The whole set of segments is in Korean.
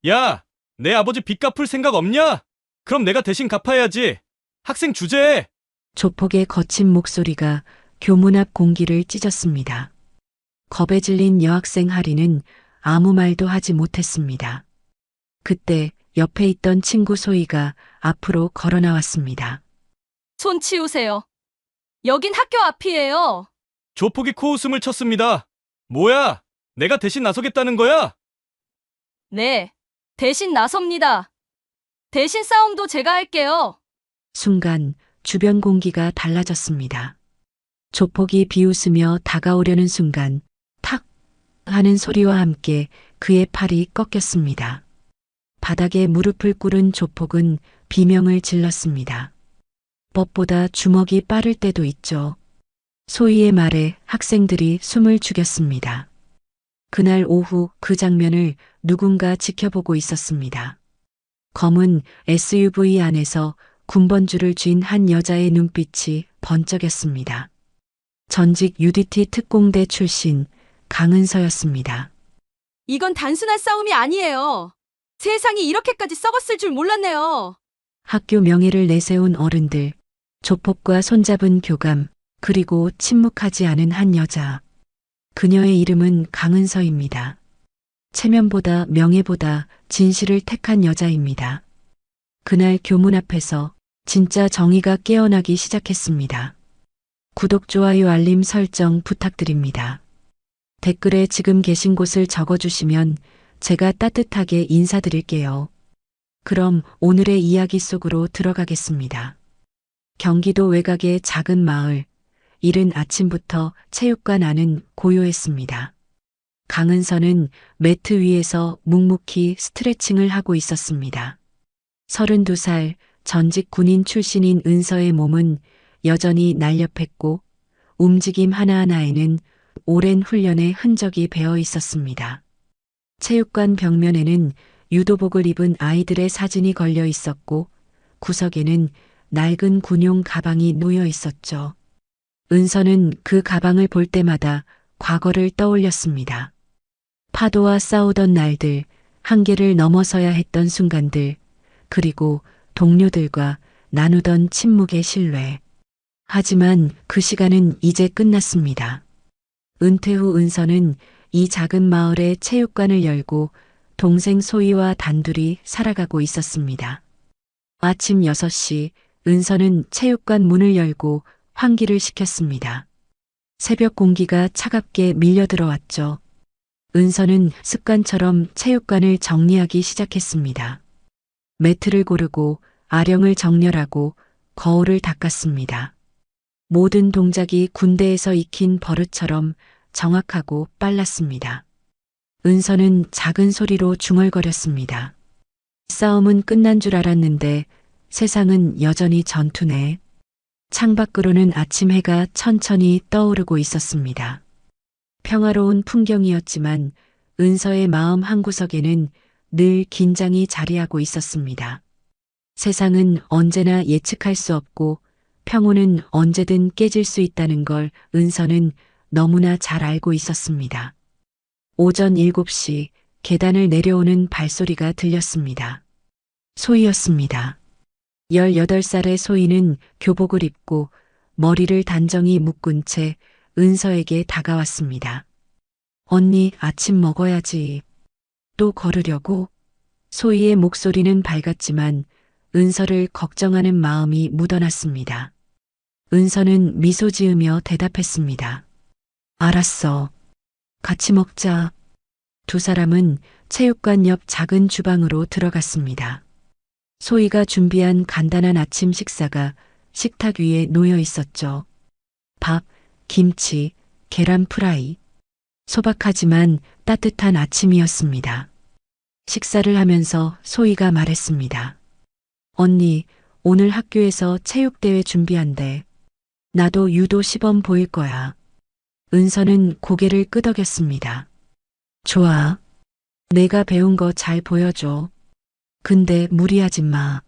야, 내 아버지 빚 갚을 생각 없냐? 그럼 내가 대신 갚아야지. 학생 주제에. 조폭의 거친 목소리가 교문 앞 공기를 찢었습니다. 겁에 질린 여학생 하리는 아무 말도 하지 못했습니다. 그때 옆에 있던 친구 소희가 앞으로 걸어 나왔습니다. 손 치우세요. 여긴 학교 앞이에요. 조폭이 코웃음을 쳤습니다. 뭐야? 내가 대신 나서겠다는 거야? 네, 대신 나섭니다. 대신 싸움도 제가 할게요. 순간 주변 공기가 달라졌습니다. 조폭이 비웃으며 다가오려는 순간 탁 하는 소리와 함께 그의 팔이 꺾였습니다. 바닥에 무릎을 꿇은 조폭은 비명을 질렀습니다. 법보다 주먹이 빠를 때도 있죠. 소희의 말에 학생들이 숨을 죽였습니다. 그날 오후 그 장면을 누군가 지켜보고 있었습니다. 검은 SUV 안에서 군번줄을 쥔 한 여자의 눈빛이 번쩍였습니다. 전직 UDT 특공대 출신 강은서였습니다. 이건 단순한 싸움이 아니에요. 세상이 이렇게까지 썩었을 줄 몰랐네요. 학교 명예를 내세운 어른들, 조폭과 손잡은 교감, 그리고 침묵하지 않은 한 여자. 그녀의 이름은 강은서입니다. 체면보다 명예보다 진실을 택한 여자입니다. 그날 교문 앞에서 진짜 정의가 깨어나기 시작했습니다. 구독, 좋아요, 알림 설정 부탁드립니다. 댓글에 지금 계신 곳을 적어주시면 제가 따뜻하게 인사드릴게요. 그럼 오늘의 이야기 속으로 들어가겠습니다. 경기도 외곽의 작은 마을, 이른 아침부터 체육관 안은 고요했습니다. 강은서는 매트 위에서 묵묵히 스트레칭을 하고 있었습니다. 32살 전직 군인 출신인 은서의 몸은 여전히 날렵했고 움직임 하나하나에는 오랜 훈련의 흔적이 배어 있었습니다. 체육관 벽면에는 유도복을 입은 아이들의 사진이 걸려 있었고 구석에는 낡은 군용 가방이 놓여 있었죠. 은서는 그 가방을 볼 때마다 과거를 떠올렸습니다. 파도와 싸우던 날들, 한계를 넘어서야 했던 순간들, 그리고 동료들과 나누던 침묵의 신뢰. 하지만 그 시간은 이제 끝났습니다. 은퇴 후 은서는 이 작은 마을의 체육관을 열고 동생 소희와 단둘이 살아가고 있었습니다. 아침 6시 은서는 체육관 문을 열고 환기를 시켰습니다. 새벽 공기가 차갑게 밀려 들어왔죠. 은서는 습관처럼 체육관을 정리하기 시작했습니다. 매트를 고르고 아령을 정렬하고 거울을 닦았습니다. 모든 동작이 군대에서 익힌 버릇처럼 정확하고 빨랐습니다. 은서는 작은 소리로 중얼거렸습니다. 싸움은 끝난 줄 알았는데 세상은 여전히 전투네. 창밖으로는 아침 해가 천천히 떠오르고 있었습니다. 평화로운 풍경이었지만 은서의 마음 한구석에는 늘 긴장이 자리하고 있었습니다. 세상은 언제나 예측할 수 없고 평온은 언제든 깨질 수 있다는 걸 은서는 너무나 잘 알고 있었습니다. 오전 7시 계단을 내려오는 발소리가 들렸습니다. 소희였습니다. 18살의 소희는 교복을 입고 머리를 단정히 묶은 채 은서에게 다가왔습니다. 언니, 아침 먹어야지. 또 걸으려고? 소희의 목소리는 밝았지만 은서를 걱정하는 마음이 묻어났습니다. 은서는 미소 지으며 대답했습니다. 알았어. 같이 먹자. 두 사람은 체육관 옆 작은 주방으로 들어갔습니다. 소희가 준비한 간단한 아침 식사가 식탁 위에 놓여 있었죠. 밥, 김치, 계란 프라이. 소박하지만 따뜻한 아침이었습니다. 식사를 하면서 소희가 말했습니다. 언니, 오늘 학교에서 체육대회 준비한대. 나도 유도 시범 보일 거야. 은서는 고개를 끄덕였습니다. 좋아. 내가 배운 거 잘 보여줘. 근데 무리하지 마.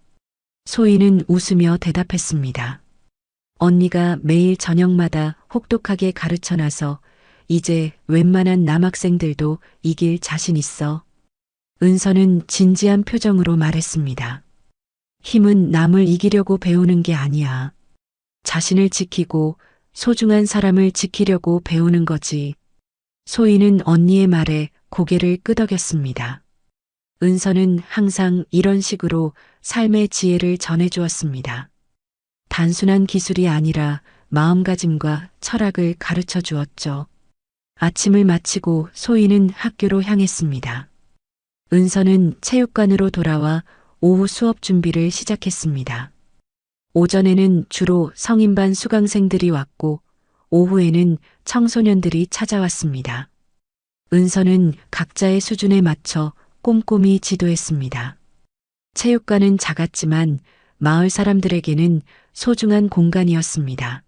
소희는 웃으며 대답했습니다. 언니가 매일 저녁마다 혹독하게 가르쳐놔서 이제 웬만한 남학생들도 이길 자신 있어. 은서는 진지한 표정으로 말했습니다. 힘은 남을 이기려고 배우는 게 아니야. 자신을 지키고 소중한 사람을 지키려고 배우는 거지. 소희는 언니의 말에 고개를 끄덕였습니다. 은서는 항상 이런 식으로 삶의 지혜를 전해주었습니다. 단순한 기술이 아니라 마음가짐과 철학을 가르쳐 주었죠. 아침을 마치고 소희는 학교로 향했습니다. 은서는 체육관으로 돌아와 오후 수업 준비를 시작했습니다. 오전에는 주로 성인반 수강생들이 왔고 오후에는 청소년들이 찾아왔습니다. 은서는 각자의 수준에 맞춰 꼼꼼히 지도했습니다. 체육관은 작았지만 마을 사람들에게는 소중한 공간이었습니다.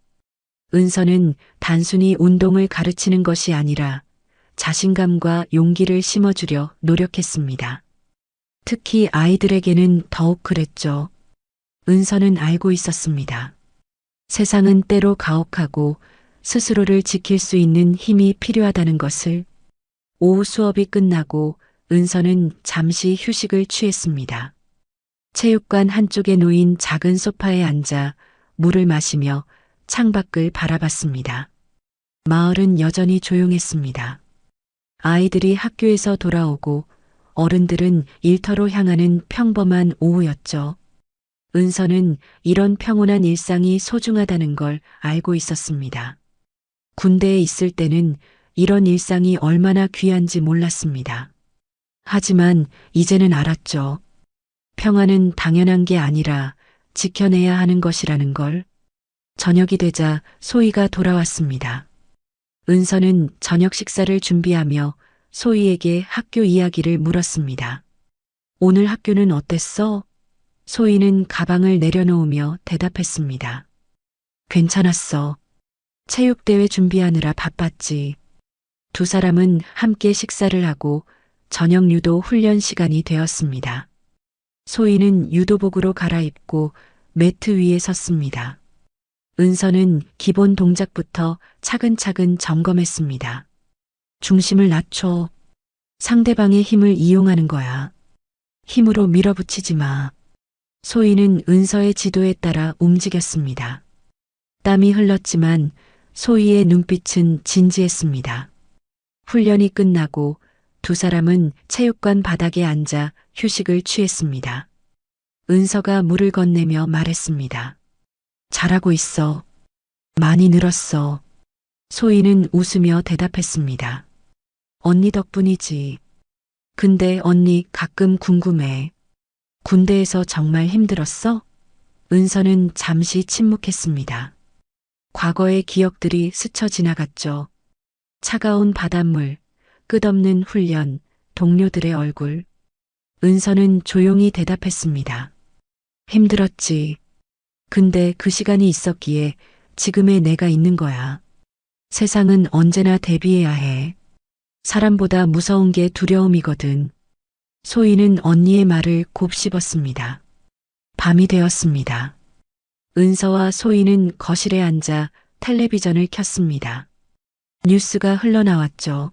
은서는 단순히 운동을 가르치는 것이 아니라 자신감과 용기를 심어주려 노력했습니다. 특히 아이들에게는 더욱 그랬죠. 은서는 알고 있었습니다. 세상은 때로 가혹하고 스스로를 지킬 수 있는 힘이 필요하다는 것을. 오후 수업이 끝나고 은서는 잠시 휴식을 취했습니다. 체육관 한쪽에 놓인 작은 소파에 앉아 물을 마시며 창밖을 바라봤습니다. 마을은 여전히 조용했습니다. 아이들이 학교에서 돌아오고 어른들은 일터로 향하는 평범한 오후였죠. 은서는 이런 평온한 일상이 소중하다는 걸 알고 있었습니다. 군대에 있을 때는 이런 일상이 얼마나 귀한지 몰랐습니다. 하지만 이제는 알았죠. 평화는 당연한 게 아니라 지켜내야 하는 것이라는 걸. 저녁이 되자 소희가 돌아왔습니다. 은서는 저녁 식사를 준비하며 소희에게 학교 이야기를 물었습니다. 오늘 학교는 어땠어? 소희는 가방을 내려놓으며 대답했습니다. 괜찮았어. 체육대회 준비하느라 바빴지. 두 사람은 함께 식사를 하고 저녁 유도 훈련 시간이 되었습니다. 소희는 유도복으로 갈아입고 매트 위에 섰습니다. 은서는 기본 동작부터 차근차근 점검했습니다. 중심을 낮춰. 상대방의 힘을 이용하는 거야. 힘으로 밀어붙이지 마. 소희는 은서의 지도에 따라 움직였습니다. 땀이 흘렀지만 소희의 눈빛은 진지했습니다. 훈련이 끝나고 두 사람은 체육관 바닥에 앉아 휴식을 취했습니다. 은서가 물을 건네며 말했습니다. 잘하고 있어. 많이 늘었어. 소희는 웃으며 대답했습니다. 언니 덕분이지. 근데 언니 가끔 궁금해. 군대에서 정말 힘들었어? 은서는 잠시 침묵했습니다. 과거의 기억들이 스쳐 지나갔죠. 차가운 바닷물, 끝없는 훈련, 동료들의 얼굴. 은서는 조용히 대답했습니다. 힘들었지. 근데 그 시간이 있었기에 지금의 내가 있는 거야. 세상은 언제나 대비해야 해. 사람보다 무서운 게 두려움이거든. 소희는 언니의 말을 곱씹었습니다. 밤이 되었습니다. 은서와 소희는 거실에 앉아 텔레비전을 켰습니다. 뉴스가 흘러나왔죠.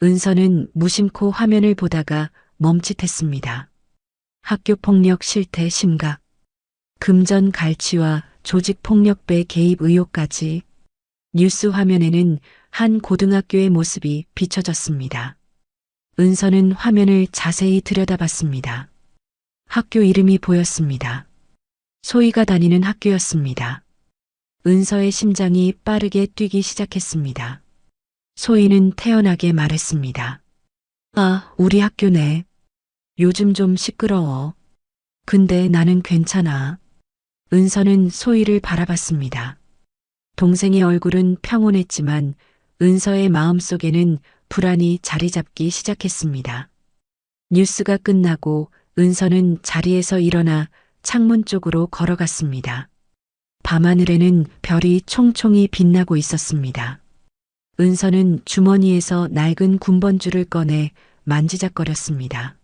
은서는 무심코 화면을 보다가 멈칫했습니다. 학교폭력 실태 심각. 금전 갈취와 조직폭력배 개입 의혹까지. 뉴스 화면에는 한 고등학교의 모습이 비춰졌습니다. 은서는 화면을 자세히 들여다봤습니다. 학교 이름이 보였습니다. 소희가 다니는 학교였습니다. 은서의 심장이 빠르게 뛰기 시작했습니다. 소희는 태연하게 말했습니다. 아, 우리 학교네. 요즘 좀 시끄러워. 근데 나는 괜찮아. 은서는 소희를 바라봤습니다. 동생의 얼굴은 평온했지만 은서의 마음속에는 불안이 자리 잡기 시작했습니다. 뉴스가 끝나고 은서는 자리에서 일어나 창문 쪽으로 걸어갔습니다. 밤하늘에는 별이 총총히 빛나고 있었습니다. 은서는 주머니에서 낡은 군번줄을 꺼내 만지작거렸습니다.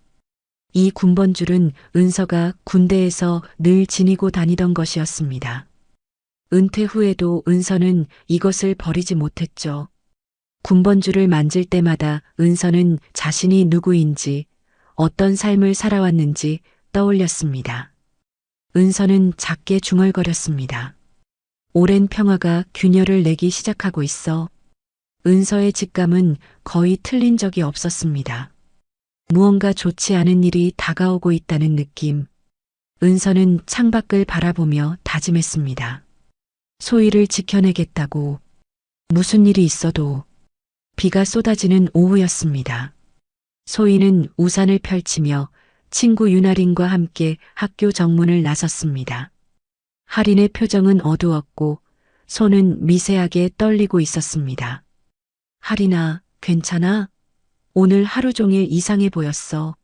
이 군번줄은 은서가 군대에서 늘 지니고 다니던 것이었습니다. 은퇴 후에도 은서는 이것을 버리지 못했죠. 군번줄을 만질 때마다 은서는 자신이 누구인지, 어떤 삶을 살아왔는지 떠올렸습니다. 은서는 작게 중얼거렸습니다. 오랜 평화가 균열을 내기 시작하고 있어. 은서의 직감은 거의 틀린 적이 없었습니다. 무언가 좋지 않은 일이 다가오고 있다는 느낌. 은서는 창밖을 바라보며 다짐했습니다. 소희를 지켜내겠다고. 무슨 일이 있어도. 비가 쏟아지는 오후였습니다. 소희는 우산을 펼치며 친구 윤아린과 함께 학교 정문을 나섰습니다. 할인의 표정은 어두웠고 손은 미세하게 떨리고 있었습니다. 할인아, 괜찮아? 오늘 하루 종일 이상해 보였어.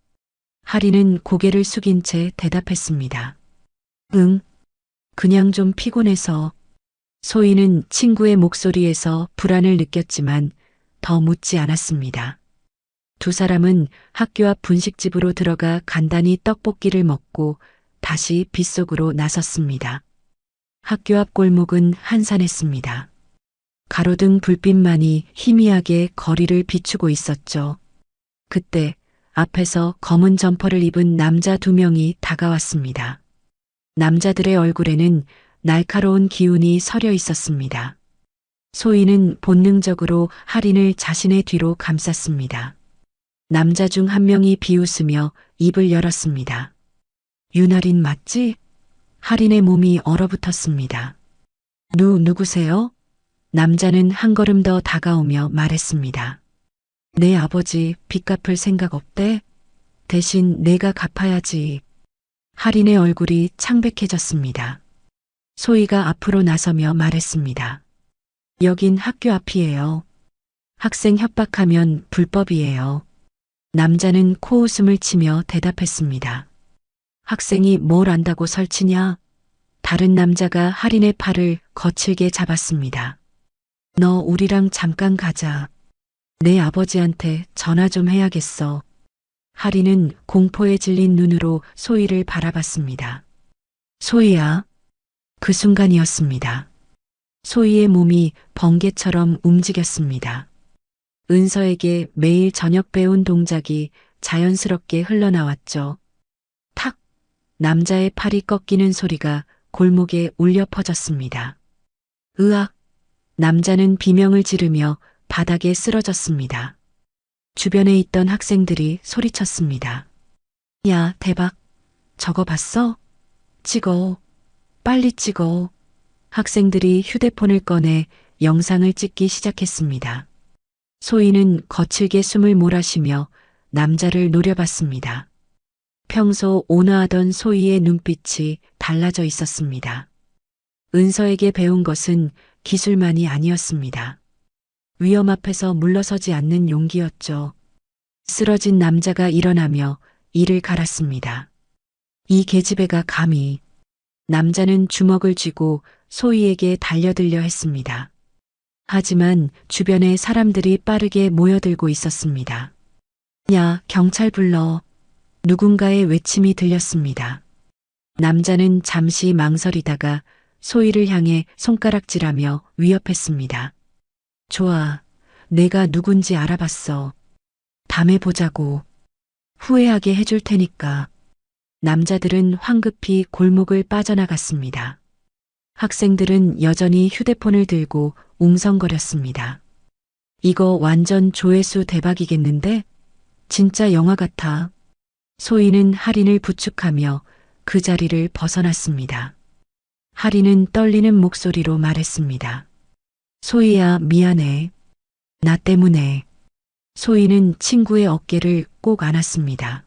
할인은 고개를 숙인 채 대답했습니다. 응, 그냥 좀 피곤해서. 소희는 친구의 목소리에서 불안을 느꼈지만 더 묻지 않았습니다. 두 사람은 학교 앞 분식집으로 들어가 간단히 떡볶이를 먹고 다시 빗속으로 나섰습니다. 학교 앞 골목은 한산했습니다. 가로등 불빛만이 희미하게 거리를 비추고 있었죠. 그때 앞에서 검은 점퍼를 입은 남자 두 명이 다가왔습니다. 남자들의 얼굴에는 날카로운 기운이 서려 있었습니다. 소희는 본능적으로 할인을 자신의 뒤로 감쌌습니다. 남자 중 한 명이 비웃으며 입을 열었습니다. 윤할인 맞지? 할인의 몸이 얼어붙었습니다. 누구세요? 남자는 한 걸음 더 다가오며 말했습니다. 내 아버지 빚 갚을 생각 없대? 대신 내가 갚아야지. 할인의 얼굴이 창백해졌습니다. 소희가 앞으로 나서며 말했습니다. 여긴 학교 앞이에요. 학생 협박하면 불법이에요. 남자는 코웃음을 치며 대답했습니다. 학생이 뭘 안다고 설치냐? 다른 남자가 할인의 팔을 거칠게 잡았습니다. 너 우리랑 잠깐 가자. 내 아버지한테 전화 좀 해야겠어. 할인은 공포에 질린 눈으로 소희를 바라봤습니다. 소희야. 그 순간이었습니다. 소희의 몸이 번개처럼 움직였습니다. 은서에게 매일 저녁 배운 동작이 자연스럽게 흘러나왔죠. 탁! 남자의 팔이 꺾이는 소리가 골목에 울려 퍼졌습니다. 으악! 남자는 비명을 지르며 바닥에 쓰러졌습니다. 주변에 있던 학생들이 소리쳤습니다. 야, 대박! 저거 봤어? 찍어. 빨리 찍어. 학생들이 휴대폰을 꺼내 영상을 찍기 시작했습니다. 소희는 거칠게 숨을 몰아쉬며 남자를 노려봤습니다. 평소 온화하던 소희의 눈빛이 달라져 있었습니다. 은서에게 배운 것은 기술만이 아니었습니다. 위험 앞에서 물러서지 않는 용기였죠. 쓰러진 남자가 일어나며 이를 갈았습니다. 이 계집애가 감히. 남자는 주먹을 쥐고 소희에게 달려들려 했습니다. 하지만 주변에 사람들이 빠르게 모여들고 있었습니다. 야, 경찰 불러. 누군가의 외침이 들렸습니다. 남자는 잠시 망설이다가 소희를 향해 손가락질하며 위협했습니다. 좋아, 내가 누군지 알아봤어. 밤에 보자고. 후회하게 해줄 테니까. 남자들은 황급히 골목을 빠져나갔습니다. 학생들은 여전히 휴대폰을 들고 웅성거렸습니다. 이거 완전 조회수 대박이겠는데? 진짜 영화 같아. 소희는 할인을 부축하며 그 자리를 벗어났습니다. 할인은 떨리는 목소리로 말했습니다. 소희야, 미안해. 나 때문에. 소희는 친구의 어깨를 꼭 안았습니다.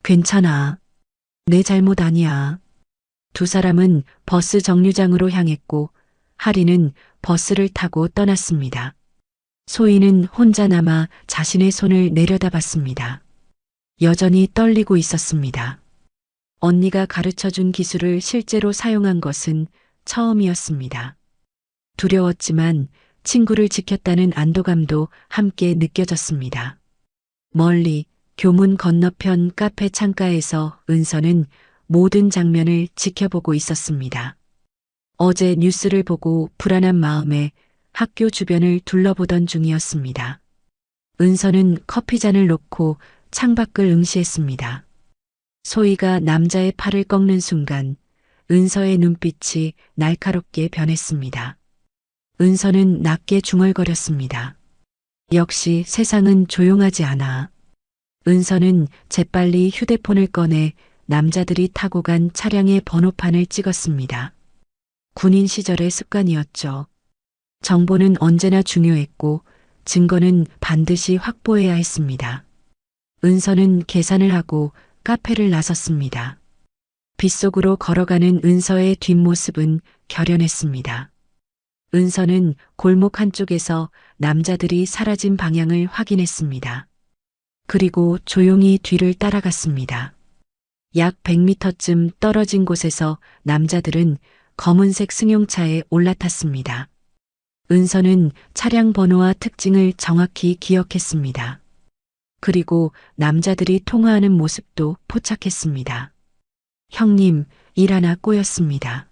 괜찮아. 내 잘못 아니야. 두 사람은 버스 정류장으로 향했고 할인은 버스를 타고 떠났습니다. 소희는 혼자 남아 자신의 손을 내려다봤습니다. 여전히 떨리고 있었습니다. 언니가 가르쳐준 기술을 실제로 사용한 것은 처음이었습니다. 두려웠지만 친구를 지켰다는 안도감도 함께 느껴졌습니다. 멀리 교문 건너편 카페 창가에서 은서는 모든 장면을 지켜보고 있었습니다. 어제 뉴스를 보고 불안한 마음에 학교 주변을 둘러보던 중이었습니다. 은서는 커피잔을 놓고 창밖을 응시했습니다. 소희가 남자의 팔을 꺾는 순간 은서의 눈빛이 날카롭게 변했습니다. 은서는 낮게 중얼거렸습니다. 역시 세상은 조용하지 않아. 은서는 재빨리 휴대폰을 꺼내 남자들이 타고 간 차량의 번호판을 찍었습니다. 군인 시절의 습관이었죠. 정보는 언제나 중요했고 증거는 반드시 확보해야 했습니다. 은서는 계산을 하고 카페를 나섰습니다. 빗속으로 걸어가는 은서의 뒷모습은 결연했습니다. 은서는 골목 한쪽에서 남자들이 사라진 방향을 확인했습니다. 그리고 조용히 뒤를 따라갔습니다. 약 100m쯤 떨어진 곳에서 남자들은 검은색 승용차에 올라탔습니다. 은서는 차량 번호와 특징을 정확히 기억했습니다. 그리고 남자들이 통화하는 모습도 포착했습니다. 형님, 일 하나 꼬였습니다.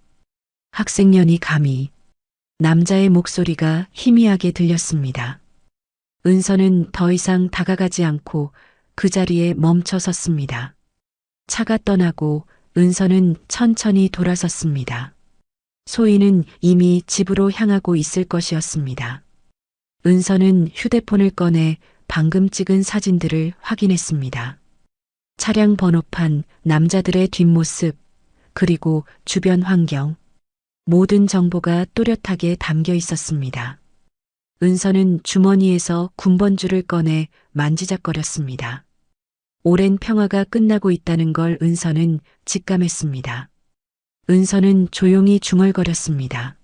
학생년이 감히. 남자의 목소리가 희미하게 들렸습니다. 은서는 더 이상 다가가지 않고 그 자리에 멈춰 섰습니다. 차가 떠나고 은서는 천천히 돌아섰습니다. 소희는 이미 집으로 향하고 있을 것이었습니다. 은서는 휴대폰을 꺼내 방금 찍은 사진들을 확인했습니다. 차량 번호판, 남자들의 뒷모습, 그리고 주변 환경. 모든 정보가 또렷하게 담겨 있었습니다. 은서는 주머니에서 군번줄을 꺼내 만지작거렸습니다. 오랜 평화가 끝나고 있다는 걸 은서는 직감했습니다. 은서는 조용히 중얼거렸습니다.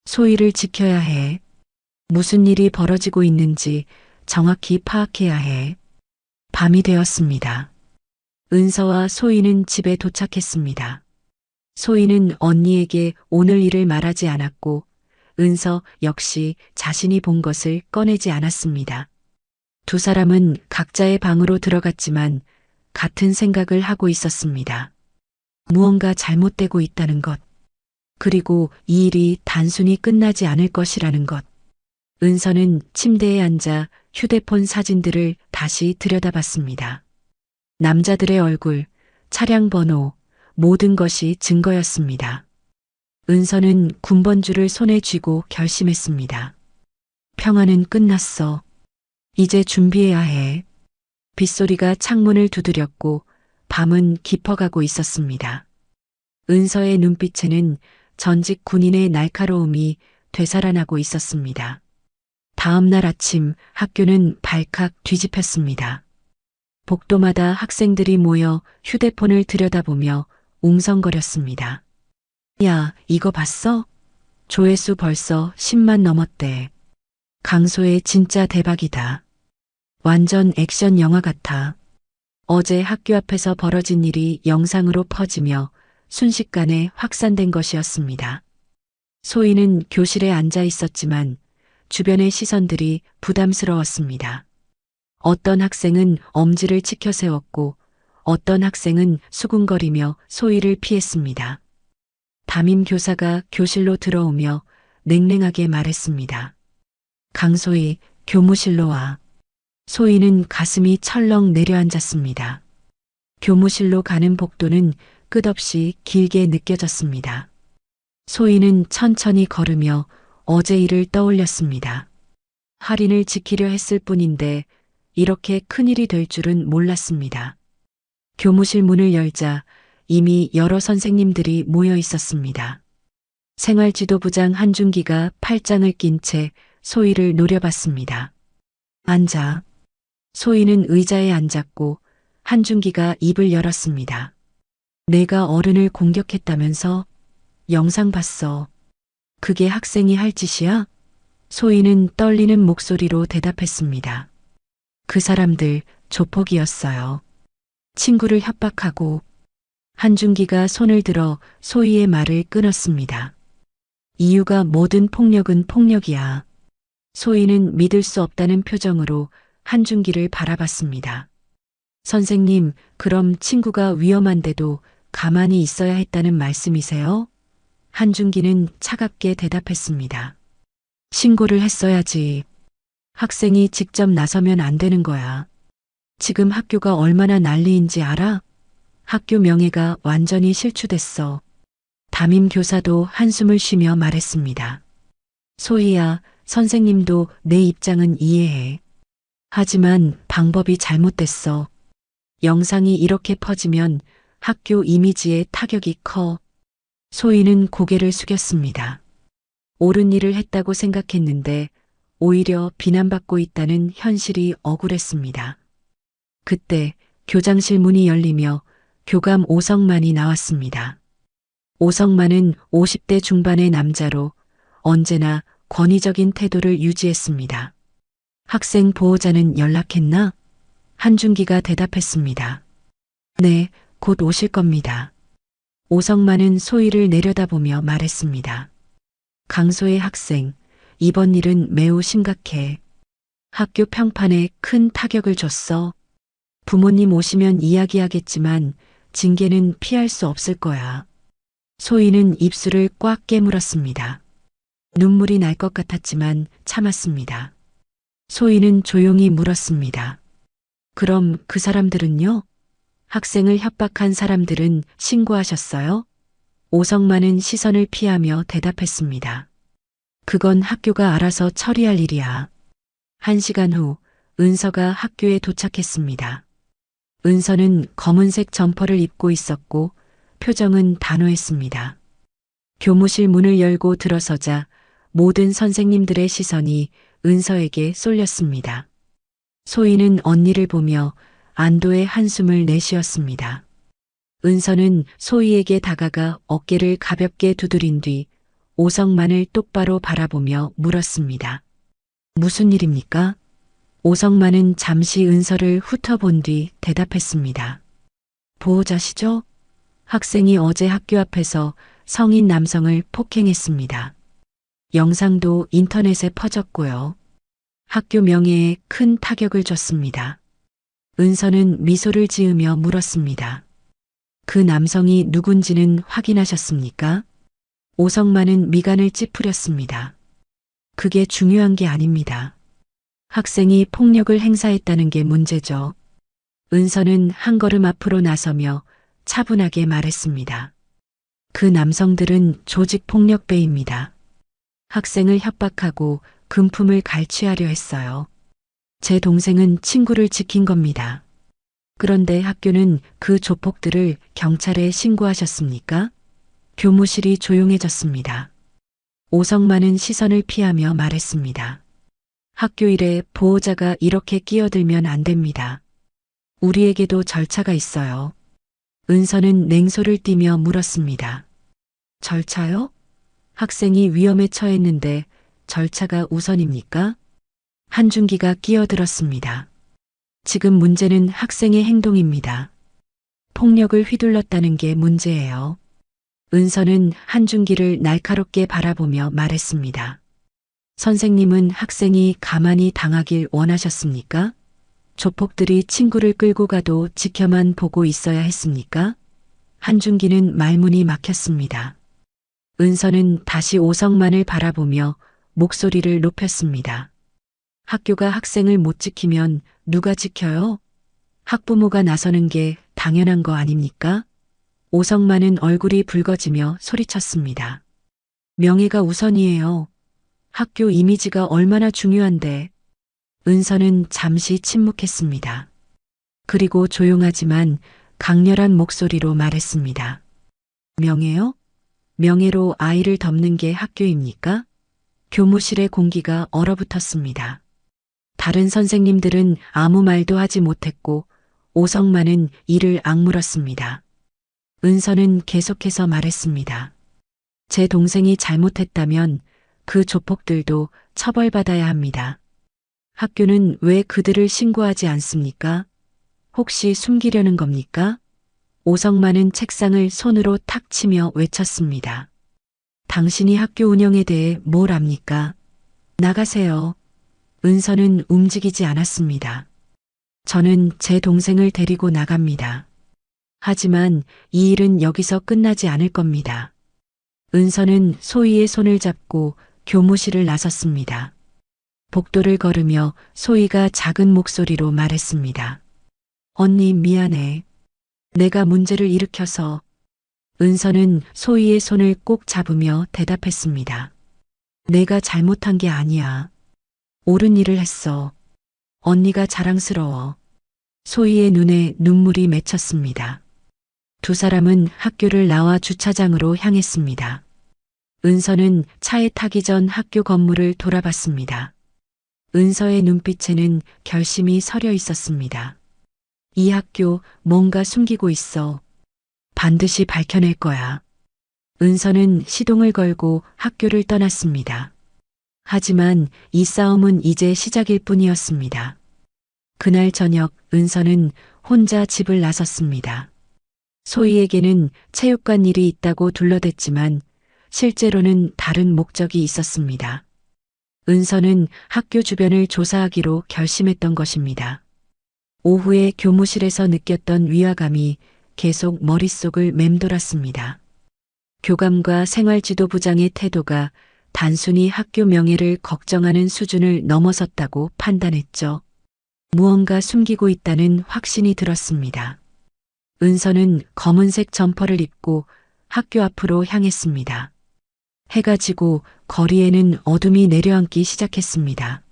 소희를 지켜야 해. 무슨 일이 벌어지고 있는지 정확히 파악해야 해. 밤이 되었습니다. 은서와 소희는 집에 도착했습니다. 소희는 언니에게 오늘 일을 말하지 않았고 은서 역시 자신이 본 것을 꺼내지 않았습니다. 두 사람은 각자의 방으로 들어갔지만 같은 생각을 하고 있었습니다. 무언가 잘못되고 있다는 것. 그리고 이 일이 단순히 끝나지 않을 것이라는 것. 은서는 침대에 앉아 휴대폰 사진들을 다시 들여다봤습니다. 남자들의 얼굴, 차량 번호, 모든 것이 증거였습니다. 은서는 군번줄을 손에 쥐고 결심했습니다. 평화는 끝났어. 이제 준비해야 해. 빗소리가 창문을 두드렸고 밤은 깊어가고 있었습니다. 은서의 눈빛에는 전직 군인의 날카로움이 되살아나고 있었습니다. 다음 날 아침 학교는 발칵 뒤집혔습니다. 복도마다 학생들이 모여 휴대폰을 들여다보며 웅성거렸습니다. 야, 이거 봤어? 조회수 벌써 10만 넘었대. 강소의 진짜 대박이다. 완전 액션 영화 같아. 어제 학교 앞에서 벌어진 일이 영상으로 퍼지며 순식간에 확산된 것이었습니다. 소희는 교실에 앉아 있었지만 주변의 시선들이 부담스러웠습니다. 어떤 학생은 엄지를 치켜 세웠고 어떤 학생은 수군거리며 소희를 피했습니다. 담임 교사가 교실로 들어오며 냉랭하게 말했습니다. 강소희, 교무실로 와. 소희는 가슴이 철렁 내려앉았습니다. 교무실로 가는 복도는 끝없이 길게 느껴졌습니다. 소희는 천천히 걸으며 어제 일을 떠올렸습니다. 할인을 지키려 했을 뿐인데 이렇게 큰일이 될 줄은 몰랐습니다. 교무실 문을 열자 이미 여러 선생님들이 모여 있었습니다. 생활지도부장 한준기가 팔짱을 낀 채 소희를 노려봤습니다. 앉아. 소희는 의자에 앉았고 한준기가 입을 열었습니다. 내가 어른을 공격했다면서? 영상 봤어. 그게 학생이 할 짓이야? 소희는 떨리는 목소리로 대답했습니다. 그 사람들 조폭이었어요. 친구를 협박하고. 한준기가 손을 들어 소희의 말을 끊었습니다. 이유가 뭐든 폭력은 폭력이야. 소희는 믿을 수 없다는 표정으로 한준기를 바라봤습니다. 선생님, 그럼 친구가 위험한데도 가만히 있어야 했다는 말씀이세요? 한준기는 차갑게 대답했습니다. 신고를 했어야지. 학생이 직접 나서면 안 되는 거야. 지금 학교가 얼마나 난리인지 알아? 학교 명예가 완전히 실추됐어. 담임 교사도 한숨을 쉬며 말했습니다. 소희야, 선생님도 내 입장은 이해해. 하지만 방법이 잘못됐어. 영상이 이렇게 퍼지면 학교 이미지에 타격이 커. 소희는 고개를 숙였습니다. 옳은 일을 했다고 생각했는데 오히려 비난받고 있다는 현실이 억울했습니다. 그때 교장실 문이 열리며 교감 오성만이 나왔습니다. 오성만은 50대 중반의 남자로 언제나 권위적인 태도를 유지했습니다. 학생 보호자는 연락했나? 한준기가 대답했습니다. 네, 곧 오실 겁니다. 오성만은 소희를 내려다보며 말했습니다. 강소의 학생, 이번 일은 매우 심각해. 학교 평판에 큰 타격을 줬어. 부모님 오시면 이야기하겠지만 징계는 피할 수 없을 거야. 소희는 입술을 꽉 깨물었습니다. 눈물이 날 것 같았지만 참았습니다. 소희는 조용히 물었습니다. 그럼 그 사람들은요? 학생을 협박한 사람들은 신고하셨어요? 오성만은 시선을 피하며 대답했습니다. 그건 학교가 알아서 처리할 일이야. 1시간 후 은서가 학교에 도착했습니다. 은서는 검은색 점퍼를 입고 있었고 표정은 단호했습니다. 교무실 문을 열고 들어서자 모든 선생님들의 시선이 은서에게 쏠렸습니다. 소희는 언니를 보며 안도의 한숨을 내쉬었습니다. 은서는 소희에게 다가가 어깨를 가볍게 두드린 뒤 오성만을 똑바로 바라보며 물었습니다. 무슨 일입니까? 오성만은 잠시 은서를 훑어본 뒤 대답했습니다. 보호자시죠? 학생이 어제 학교 앞에서 성인 남성을 폭행했습니다. 영상도 인터넷에 퍼졌고요. 학교 명예에 큰 타격을 줬습니다. 은서는 미소를 지으며 물었습니다. 그 남성이 누군지는 확인하셨습니까? 오성만은 미간을 찌푸렸습니다. 그게 중요한 게 아닙니다. 학생이 폭력을 행사했다는 게 문제죠. 은서는 한 걸음 앞으로 나서며 차분하게 말했습니다. 그 남성들은 조직폭력배입니다. 학생을 협박하고 금품을 갈취하려 했어요. 제 동생은 친구를 지킨 겁니다. 그런데 학교는 그 조폭들을 경찰에 신고하셨습니까? 교무실이 조용해졌습니다. 오성만은 시선을 피하며 말했습니다. 학교 일에 보호자가 이렇게 끼어들면 안 됩니다. 우리에게도 절차가 있어요. 은서는 냉소를 띠며 물었습니다. 절차요? 학생이 위험에 처했는데 절차가 우선입니까? 한준기가 끼어들었습니다. 지금 문제는 학생의 행동입니다. 폭력을 휘둘렀다는 게 문제예요. 은서는 한준기를 날카롭게 바라보며 말했습니다. 선생님은 학생이 가만히 당하길 원하셨습니까? 조폭들이 친구를 끌고 가도 지켜만 보고 있어야 했습니까? 한준기는 말문이 막혔습니다. 은서는 다시 오성만을 바라보며 목소리를 높였습니다. 학교가 학생을 못 지키면 누가 지켜요? 학부모가 나서는 게 당연한 거 아닙니까? 오성만은 얼굴이 붉어지며 소리쳤습니다. 명예가 우선이에요. 학교 이미지가 얼마나 중요한데. 은서는 잠시 침묵했습니다. 그리고 조용하지만 강렬한 목소리로 말했습니다. 명예요? 명예로 아이를 덮는 게 학교입니까? 교무실의 공기가 얼어붙었습니다. 다른 선생님들은 아무 말도 하지 못했고 오성만은 이를 악물었습니다. 은서는 계속해서 말했습니다. 제 동생이 잘못했다면 그 조폭들도 처벌받아야 합니다. 학교는 왜 그들을 신고하지 않습니까? 혹시 숨기려는 겁니까? 오성만은 책상을 손으로 탁 치며 외쳤습니다. 당신이 학교 운영에 대해 뭘 압니까? 나가세요. 은서는 움직이지 않았습니다. 저는 제 동생을 데리고 나갑니다. 하지만 이 일은 여기서 끝나지 않을 겁니다. 은서는 소희의 손을 잡고 교무실을 나섰습니다. 복도를 걸으며 소희가 작은 목소리로 말했습니다. 언니 미안해. 내가 문제를 일으켜서. 은서는 소희의 손을 꼭 잡으며 대답했습니다. 내가 잘못한 게 아니야. 옳은 일을 했어. 언니가 자랑스러워. 소희의 눈에 눈물이 맺혔습니다. 두 사람은 학교를 나와 주차장으로 향했습니다. 은서는 차에 타기 전 학교 건물을 돌아봤습니다. 은서의 눈빛에는 결심이 서려 있었습니다. 이 학교 뭔가 숨기고 있어. 반드시 밝혀낼 거야. 은서는 시동을 걸고 학교를 떠났습니다. 하지만 이 싸움은 이제 시작일 뿐이었습니다. 그날 저녁 은서는 혼자 집을 나섰습니다. 소희에게는 체육관 일이 있다고 둘러댔지만 실제로는 다른 목적이 있었습니다. 은서는 학교 주변을 조사하기로 결심했던 것입니다. 오후에 교무실에서 느꼈던 위화감이 계속 머릿속을 맴돌았습니다. 교감과 생활지도부장의 태도가 단순히 학교 명예를 걱정하는 수준을 넘어섰다고 판단했죠. 무언가 숨기고 있다는 확신이 들었습니다. 은서는 검은색 점퍼를 입고 학교 앞으로 향했습니다. 해가 지고 거리에는 어둠이 내려앉기 시작했습니다.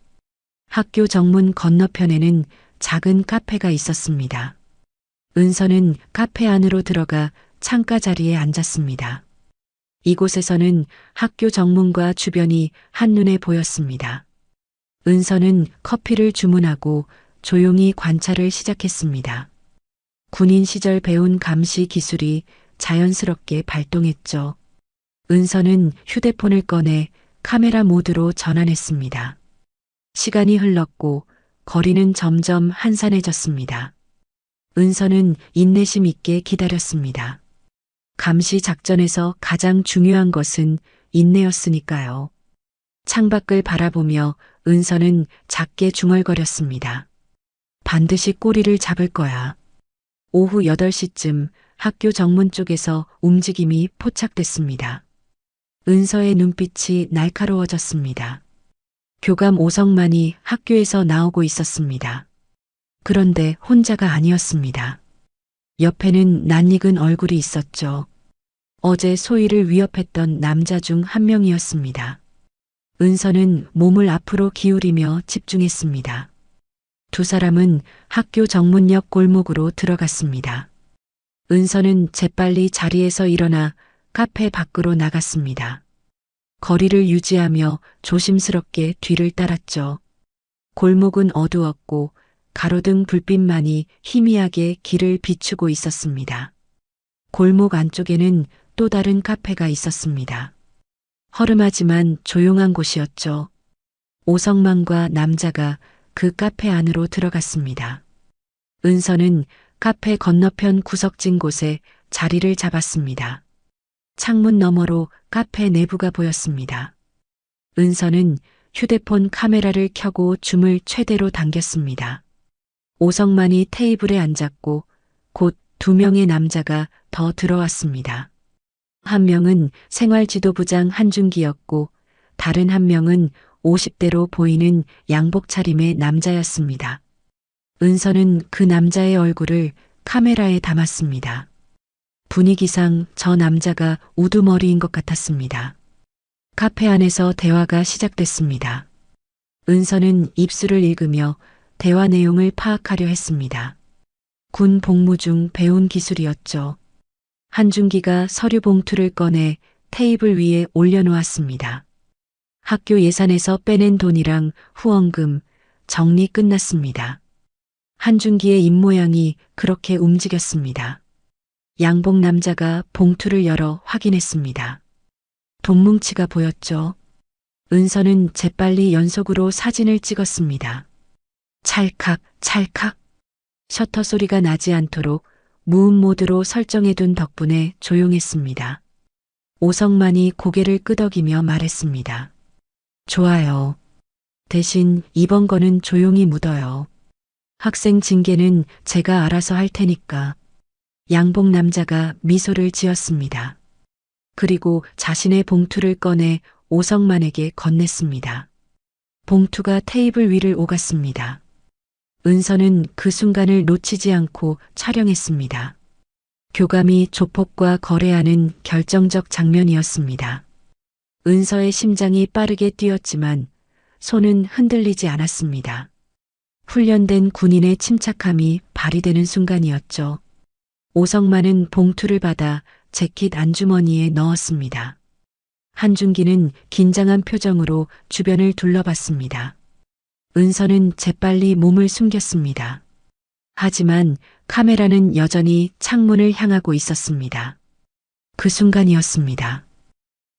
학교 정문 건너편에는 작은 카페가 있었습니다. 은서는 카페 안으로 들어가 창가 자리에 앉았습니다. 이곳에서는 학교 정문과 주변이 한눈에 보였습니다. 은서는 커피를 주문하고 조용히 관찰을 시작했습니다. 군인 시절 배운 감시 기술이 자연스럽게 발동했죠. 은서는 휴대폰을 꺼내 카메라 모드로 전환했습니다. 시간이 흘렀고 거리는 점점 한산해졌습니다. 은서는 인내심 있게 기다렸습니다. 감시 작전에서 가장 중요한 것은 인내였으니까요. 창밖을 바라보며 은서는 작게 중얼거렸습니다. 반드시 꼬리를 잡을 거야. 오후 8시쯤 학교 정문 쪽에서 움직임이 포착됐습니다. 은서의 눈빛이 날카로워졌습니다. 교감 오성만이 학교에서 나오고 있었습니다. 그런데 혼자가 아니었습니다. 옆에는 낯익은 얼굴이 있었죠. 어제 소희를 위협했던 남자 중 한 명이었습니다. 은서는 몸을 앞으로 기울이며 집중했습니다. 두 사람은 학교 정문역 골목으로 들어갔습니다. 은서는 재빨리 자리에서 일어나 카페 밖으로 나갔습니다. 거리를 유지하며 조심스럽게 뒤를 따랐죠. 골목은 어두웠고 가로등 불빛만이 희미하게 길을 비추고 있었습니다. 골목 안쪽에는 또 다른 카페가 있었습니다. 허름하지만 조용한 곳이었죠. 오성만과 남자가 그 카페 안으로 들어갔습니다. 은서는 카페 건너편 구석진 곳에 자리를 잡았습니다. 창문 너머로 카페 내부가 보였습니다. 은서는 휴대폰 카메라를 켜고 줌을 최대로 당겼습니다. 오성만이 테이블에 앉았고 곧 2명의 남자가 더 들어왔습니다. 한 명은 생활지도부장 한준기였고 다른 한 명은 50대로 보이는 양복 차림의 남자였습니다. 은서는 그 남자의 얼굴을 카메라에 담았습니다. 분위기상 저 남자가 우두머리인 것 같았습니다. 카페 안에서 대화가 시작됐습니다. 은서는 입술을 읽으며 대화 내용을 파악하려 했습니다. 군 복무 중 배운 기술이었죠. 한준기가 서류 봉투를 꺼내 테이블 위에 올려놓았습니다. 학교 예산에서 빼낸 돈이랑 후원금, 정리 끝났습니다. 한준기의 입모양이 그렇게 움직였습니다. 양복 남자가 봉투를 열어 확인했습니다. 돈 뭉치가 보였죠. 은서는 재빨리 연속으로 사진을 찍었습니다. 찰칵, 찰칵. 셔터 소리가 나지 않도록 무음 모드로 설정해둔 덕분에 조용했습니다. 오성만이 고개를 끄덕이며 말했습니다. 좋아요. 대신 이번 거는 조용히 묻어요. 학생 징계는 제가 알아서 할 테니까. 양복 남자가 미소를 지었습니다. 그리고 자신의 봉투를 꺼내 오성만에게 건넸습니다. 봉투가 테이블 위를 오갔습니다. 은서는 그 순간을 놓치지 않고 촬영했습니다. 교감이 조폭과 거래하는 결정적 장면이었습니다. 은서의 심장이 빠르게 뛰었지만 손은 흔들리지 않았습니다. 훈련된 군인의 침착함이 발휘되는 순간이었죠. 오성만은 봉투를 받아 재킷 안주머니에 넣었습니다. 한준기는 긴장한 표정으로 주변을 둘러봤습니다. 은서는 재빨리 몸을 숨겼습니다. 하지만 카메라는 여전히 창문을 향하고 있었습니다. 그 순간이었습니다.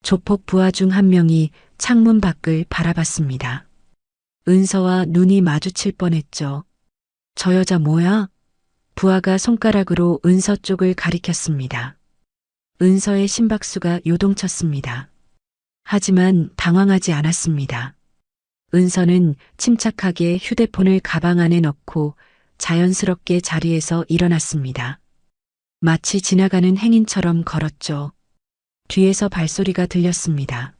조폭 부하 중 한 명이 창문 밖을 바라봤습니다. 은서와 눈이 마주칠 뻔했죠. 저 여자 뭐야? 부하가 손가락으로 은서 쪽을 가리켰습니다. 은서의 심박수가 요동쳤습니다. 하지만 당황하지 않았습니다. 은서는 침착하게 휴대폰을 가방 안에 넣고 자연스럽게 자리에서 일어났습니다. 마치 지나가는 행인처럼 걸었죠. 뒤에서 발소리가 들렸습니다.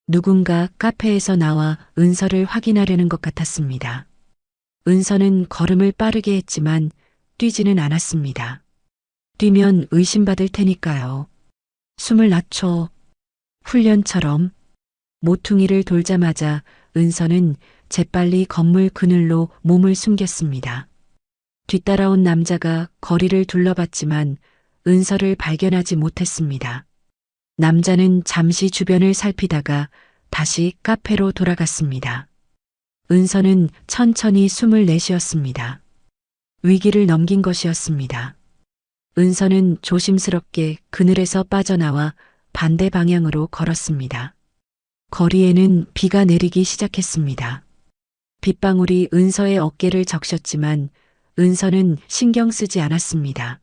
누군가 카페에서 나와 은서를 확인하려는 것 같았습니다. 은서는 걸음을 빠르게 했지만 뛰지는 않았습니다. 뛰면 의심받을 테니까요. 숨을 낮춰. 훈련처럼. 모퉁이를 돌자마자 은서는 재빨리 건물 그늘로 몸을 숨겼습니다. 뒤따라온 남자가 거리를 둘러봤지만 은서를 발견하지 못했습니다. 남자는 잠시 주변을 살피다가 다시 카페로 돌아갔습니다. 은서는 천천히 숨을 내쉬었습니다. 위기를 넘긴 것이었습니다. 은서는 조심스럽게 그늘에서 빠져나와 반대 방향으로 걸었습니다. 거리에는 비가 내리기 시작했습니다. 빗방울이 은서의 어깨를 적셨지만 은서는 신경 쓰지 않았습니다.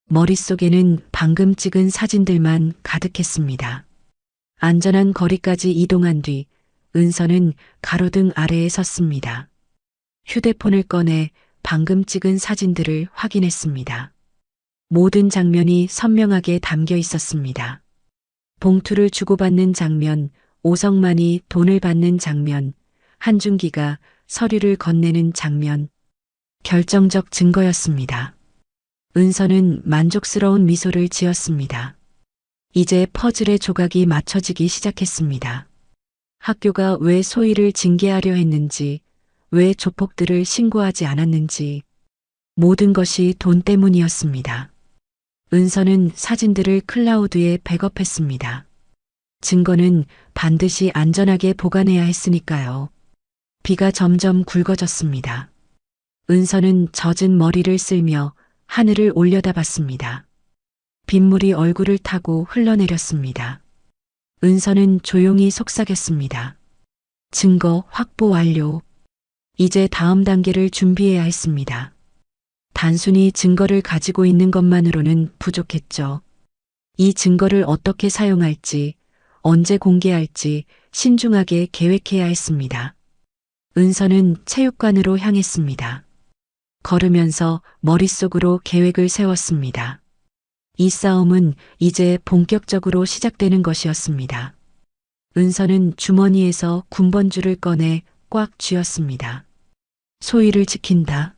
머릿속에는 방금 찍은 사진들만 가득했습니다. 안전한 거리까지 이동한 뒤 은서는 가로등 아래에 섰습니다. 휴대폰을 꺼내 방금 찍은 사진들을 확인했습니다. 모든 장면이 선명하게 담겨 있었습니다. 봉투를 주고받는 장면, 오성만이 돈을 받는 장면, 한준기가 서류를 건네는 장면. 결정적 증거였습니다. 은서는 만족스러운 미소를 지었습니다. 이제 퍼즐의 조각이 맞춰지기 시작했습니다. 학교가 왜 소희를 징계하려 했는지, 왜 조폭들을 신고하지 않았는지, 모든 것이 돈 때문이었습니다. 은서는 사진들을 클라우드에 백업했습니다. 증거는 반드시 안전하게 보관해야 했으니까요. 비가 점점 굵어졌습니다. 은서는 젖은 머리를 쓸며 하늘을 올려다봤습니다. 빗물이 얼굴을 타고 흘러내렸습니다. 은서는 조용히 속삭였습니다. 증거 확보 완료. 이제 다음 단계를 준비해야 했습니다. 단순히 증거를 가지고 있는 것만으로는 부족했죠. 이 증거를 어떻게 사용할지, 언제 공개할지 신중하게 계획해야 했습니다. 은서는 체육관으로 향했습니다. 걸으면서 머릿속으로 계획을 세웠습니다. 이 싸움은 이제 본격적으로 시작되는 것이었습니다. 은서는 주머니에서 군번줄을 꺼내 꽉 쥐었습니다. 소희를 지킨다.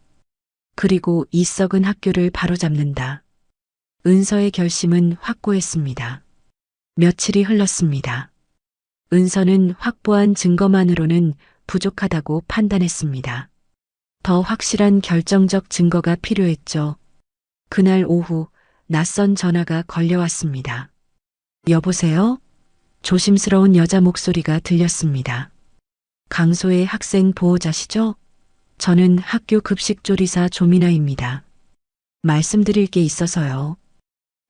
그리고 이 썩은 학교를 바로잡는다. 은서의 결심은 확고했습니다. 며칠이 흘렀습니다. 은서는 확보한 증거만으로는 부족하다고 판단했습니다. 더 확실한 결정적 증거가 필요했죠. 그날 오후 낯선 전화가 걸려왔습니다. 여보세요? 조심스러운 여자 목소리가 들렸습니다. 강소의 학생 보호자시죠? 저는 학교 급식조리사 조미나입니다. 말씀드릴 게 있어서요.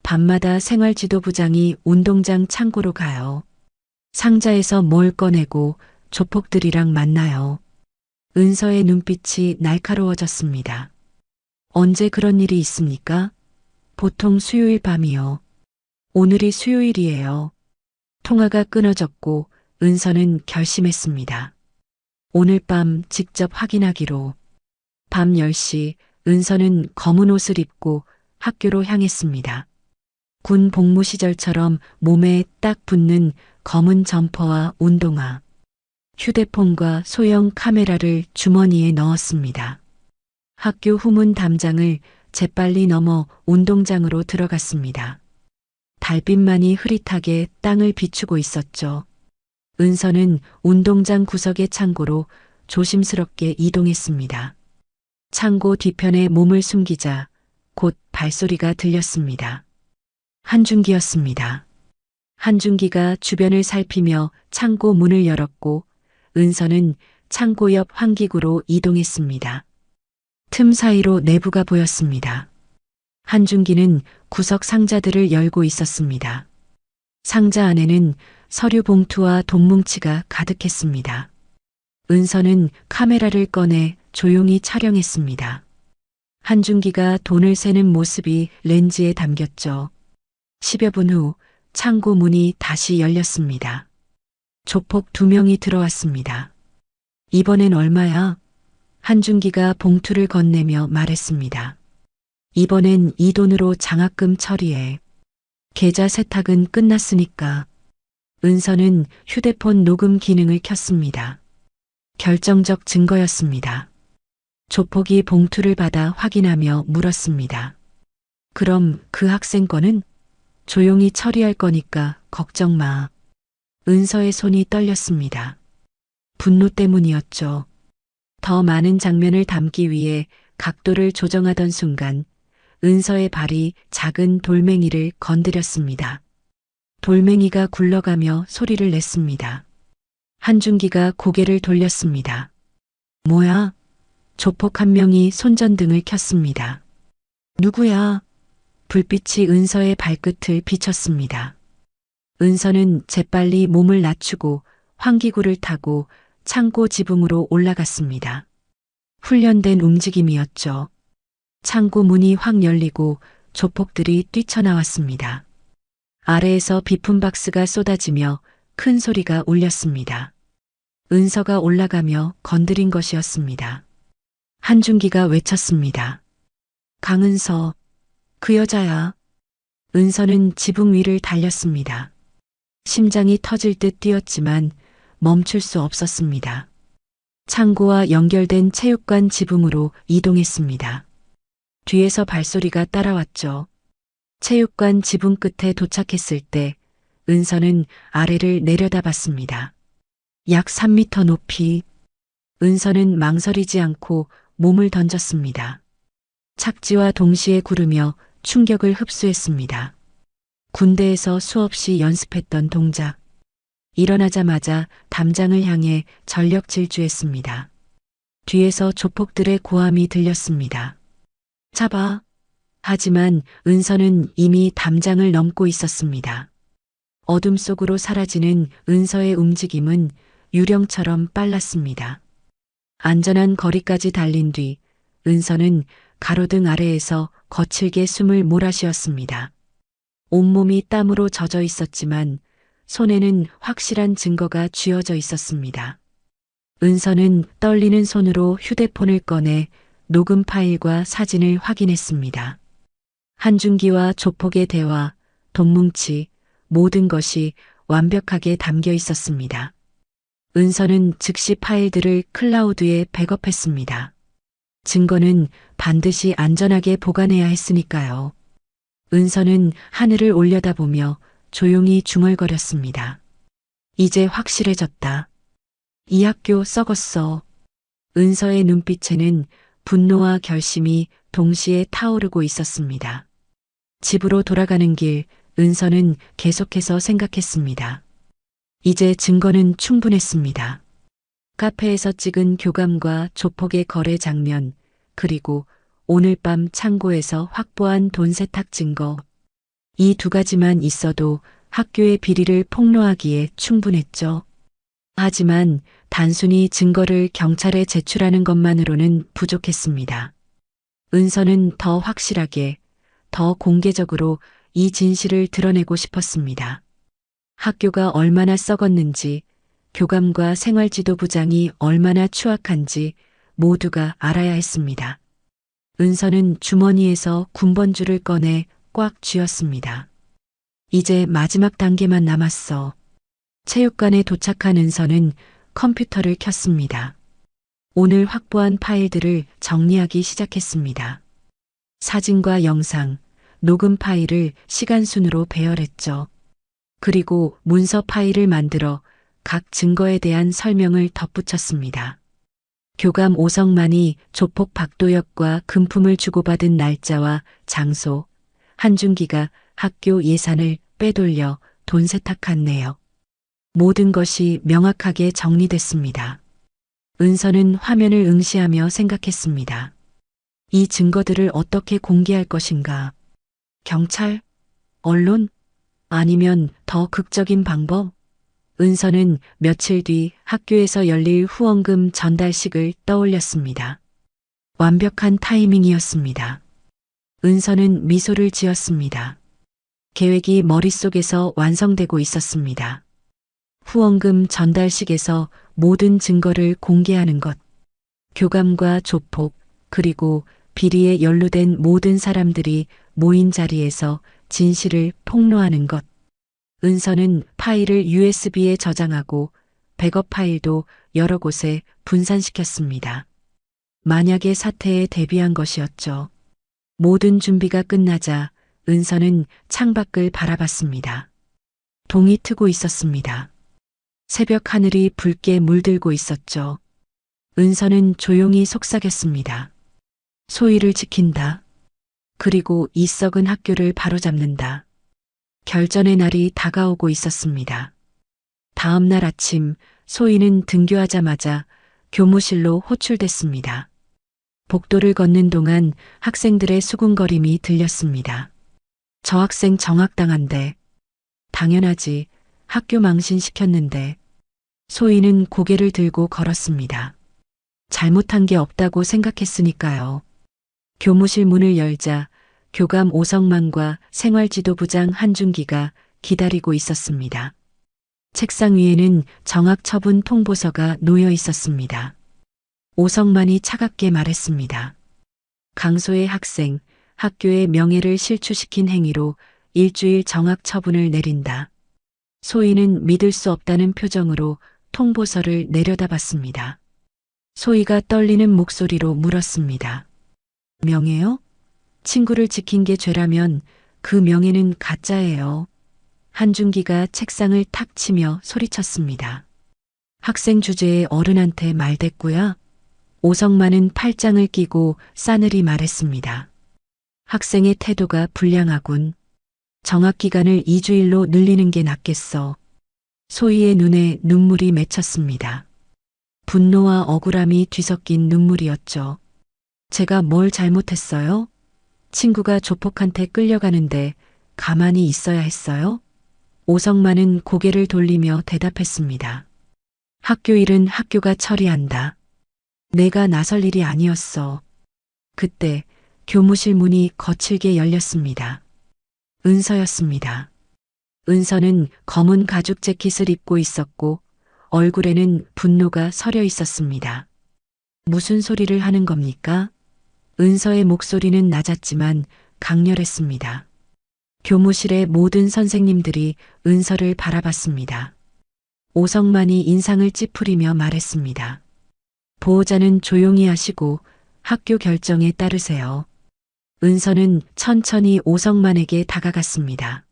밤마다 생활지도부장이 운동장 창고로 가요. 상자에서 뭘 꺼내고 조폭들이랑 만나요. 은서의 눈빛이 날카로워졌습니다. 언제 그런 일이 있습니까? 보통 수요일 밤이요. 오늘이 수요일이에요. 통화가 끊어졌고 은서는 결심했습니다. 오늘 밤 직접 확인하기로. 밤 10시 은서는 검은 옷을 입고 학교로 향했습니다. 군 복무 시절처럼 몸에 딱 붙는 검은 점퍼와 운동화. 휴대폰과 소형 카메라를 주머니에 넣었습니다. 학교 후문 담장을 재빨리 넘어 운동장으로 들어갔습니다. 달빛만이 흐릿하게 땅을 비추고 있었죠. 은서는 운동장 구석의 창고로 조심스럽게 이동했습니다. 창고 뒤편에 몸을 숨기자 곧 발소리가 들렸습니다. 한준기였습니다. 한준기가 주변을 살피며 창고 문을 열었고 은서는 창고 옆 환기구로 이동했습니다. 틈 사이로 내부가 보였습니다. 한준기는 구석 상자들을 열고 있었습니다. 상자 안에는 서류 봉투와 돈뭉치가 가득했습니다. 은서는 카메라를 꺼내 조용히 촬영했습니다. 한준기가 돈을 세는 모습이 렌즈에 담겼죠. 10여 분 후 창고 문이 다시 열렸습니다. 조폭 2명이 들어왔습니다. 이번엔 얼마야? 한준기가 봉투를 건네며 말했습니다. 이번엔 이 돈으로 장학금 처리해. 계좌 세탁은 끝났으니까. 은서는 휴대폰 녹음 기능을 켰습니다. 결정적 증거였습니다. 조폭이 봉투를 받아 확인하며 물었습니다. 그럼 그 학생 거는? 조용히 처리할 거니까 걱정 마. 은서의 손이 떨렸습니다. 분노 때문이었죠. 더 많은 장면을 담기 위해 각도를 조정하던 순간 은서의 발이 작은 돌멩이를 건드렸습니다. 돌멩이가 굴러가며 소리를 냈습니다. 한준기가 고개를 돌렸습니다. 뭐야? 조폭 한 명이 손전등을 켰습니다. 누구야? 불빛이 은서의 발끝을 비쳤습니다. 은서는 재빨리 몸을 낮추고 환기구를 타고 창고 지붕으로 올라갔습니다. 훈련된 움직임이었죠. 창고 문이 확 열리고 조폭들이 뛰쳐나왔습니다. 아래에서 비품 박스가 쏟아지며 큰 소리가 울렸습니다. 은서가 올라가며 건드린 것이었습니다. 한준기가 외쳤습니다. 강은서, 그 여자야. 은서는 지붕 위를 달렸습니다. 심장이 터질 듯 뛰었지만 멈출 수 없었습니다. 창고와 연결된 체육관 지붕으로 이동했습니다. 뒤에서 발소리가 따라왔죠. 체육관 지붕 끝에 도착했을 때 은서는 아래를 내려다봤습니다. 약 3m 높이. 은서는 망설이지 않고 몸을 던졌습니다. 착지와 동시에 구르며 충격을 흡수했습니다. 군대에서 수없이 연습했던 동작. 일어나자마자 담장을 향해 전력 질주했습니다. 뒤에서 조폭들의 고함이 들렸습니다. 잡아. 하지만 은서는 이미 담장을 넘고 있었습니다. 어둠 속으로 사라지는 은서의 움직임은 유령처럼 빨랐습니다. 안전한 거리까지 달린 뒤 은서는 가로등 아래에서 거칠게 숨을 몰아쉬었습니다. 온몸이 땀으로 젖어 있었지만 손에는 확실한 증거가 쥐어져 있었습니다. 은서는 떨리는 손으로 휴대폰을 꺼내 녹음 파일과 사진을 확인했습니다. 한준기와 조폭의 대화, 돈뭉치, 모든 것이 완벽하게 담겨 있었습니다. 은서는 즉시 파일들을 클라우드에 백업했습니다. 증거는 반드시 안전하게 보관해야 했으니까요. 은서는 하늘을 올려다보며 조용히 중얼거렸습니다. 이제 확실해졌다. 이 학교 썩었어. 은서의 눈빛에는 분노와 결심이 동시에 타오르고 있었습니다. 집으로 돌아가는 길, 은서는 계속해서 생각했습니다. 이제 증거는 충분했습니다. 카페에서 찍은 교감과 조폭의 거래 장면, 그리고 오늘 밤 창고에서 확보한 돈 세탁 증거. 이 두 가지만 있어도 학교의 비리를 폭로하기에 충분했죠. 하지만 단순히 증거를 경찰에 제출하는 것만으로는 부족했습니다. 은서는 더 확실하게, 더 공개적으로 이 진실을 드러내고 싶었습니다. 학교가 얼마나 썩었는지, 교감과 생활지도부장이 얼마나 추악한지 모두가 알아야 했습니다. 은서는 주머니에서 군번줄을 꺼내 꽉 쥐었습니다. 이제 마지막 단계만 남았어. 체육관에 도착한 은서는 컴퓨터를 켰습니다. 오늘 확보한 파일들을 정리하기 시작했습니다. 사진과 영상, 녹음 파일을 시간 순으로 배열했죠. 그리고 문서 파일을 만들어 각 증거에 대한 설명을 덧붙였습니다. 교감 오성만이 조폭 박도혁과 금품을 주고받은 날짜와 장소, 한준기가 학교 예산을 빼돌려 돈 세탁한 내역. 모든 것이 명확하게 정리됐습니다. 은서는 화면을 응시하며 생각했습니다. 이 증거들을 어떻게 공개할 것인가? 경찰? 언론? 아니면 더 극적인 방법? 은서는 며칠 뒤 학교에서 열릴 후원금 전달식을 떠올렸습니다. 완벽한 타이밍이었습니다. 은서는 미소를 지었습니다. 계획이 머릿속에서 완성되고 있었습니다. 후원금 전달식에서 모든 증거를 공개하는 것. 교감과 조폭, 그리고 비리에 연루된 모든 사람들이 모인 자리에서 진실을 폭로하는 것. 은서는 파일을 USB에 저장하고 백업 파일도 여러 곳에 분산시켰습니다. 만약의 사태에 대비한 것이었죠. 모든 준비가 끝나자 은서는 창밖을 바라봤습니다. 동이 트고 있었습니다. 새벽 하늘이 붉게 물들고 있었죠. 은서는 조용히 속삭였습니다. 소위를 지킨다. 그리고 이 썩은 학교를 바로잡는다. 결전의 날이 다가오고 있었습니다. 다음 날 아침 소희는 등교하자마자 교무실로 호출됐습니다. 복도를 걷는 동안 학생들의 수군거림이 들렸습니다. 저 학생 정학당한대. 당연하지. 학교 망신시켰는데. 소희는 고개를 들고 걸었습니다. 잘못한 게 없다고 생각했으니까요. 교무실 문을 열자 교감 오성만과 생활지도부장 한준기가 기다리고 있었습니다. 책상 위에는 정학 처분 통보서가 놓여 있었습니다. 오성만이 차갑게 말했습니다. 강소의 학생, 학교의 명예를 실추시킨 행위로 일주일 정학 처분을 내린다. 소희는 믿을 수 없다는 표정으로 통보서를 내려다봤습니다. 소희가 떨리는 목소리로 물었습니다. 명예요? 친구를 지킨 게 죄라면 그 명예는 가짜예요. 한준기가 책상을 탁 치며 소리쳤습니다. 학생 주제에 어른한테 말댔구야. 오성만은 팔짱을 끼고 싸늘히 말했습니다. 학생의 태도가 불량하군. 정학기간을 2주일로 늘리는 게 낫겠어. 소희의 눈에 눈물이 맺혔습니다. 분노와 억울함이 뒤섞인 눈물이었죠. 제가 뭘 잘못했어요? 친구가 조폭한테 끌려가는데 가만히 있어야 했어요? 오성만은 고개를 돌리며 대답했습니다. 학교 일은 학교가 처리한다. 내가 나설 일이 아니었어. 그때 교무실 문이 거칠게 열렸습니다. 은서였습니다. 은서는 검은 가죽 재킷을 입고 있었고 얼굴에는 분노가 서려 있었습니다. 무슨 소리를 하는 겁니까? 은서의 목소리는 낮았지만 강렬했습니다. 교무실의 모든 선생님들이 은서를 바라봤습니다. 오성만이 인상을 찌푸리며 말했습니다. 보호자는 조용히 하시고 학교 결정에 따르세요. 은서는 천천히 오성만에게 다가갔습니다.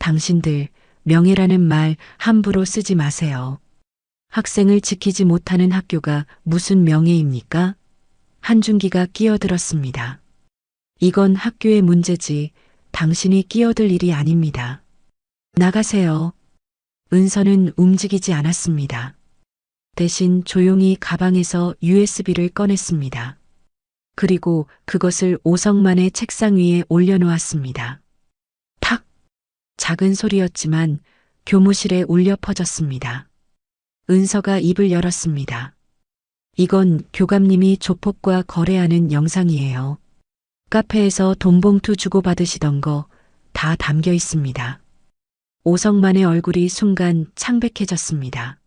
당신들 명예라는 말 함부로 쓰지 마세요. 학생을 지키지 못하는 학교가 무슨 명예입니까? 한준기가 끼어들었습니다. 이건 학교의 문제지 당신이 끼어들 일이 아닙니다. 나가세요. 은서는 움직이지 않았습니다. 대신 조용히 가방에서 USB를 꺼냈습니다. 그리고 그것을 오성만의 책상 위에 올려놓았습니다. 탁! 작은 소리였지만 교무실에 울려 퍼졌습니다. 은서가 입을 열었습니다. 이건 교감님이 조폭과 거래하는 영상이에요. 카페에서 돈봉투 주고받으시던 거 다 담겨 있습니다. 오성만의 얼굴이 순간 창백해졌습니다.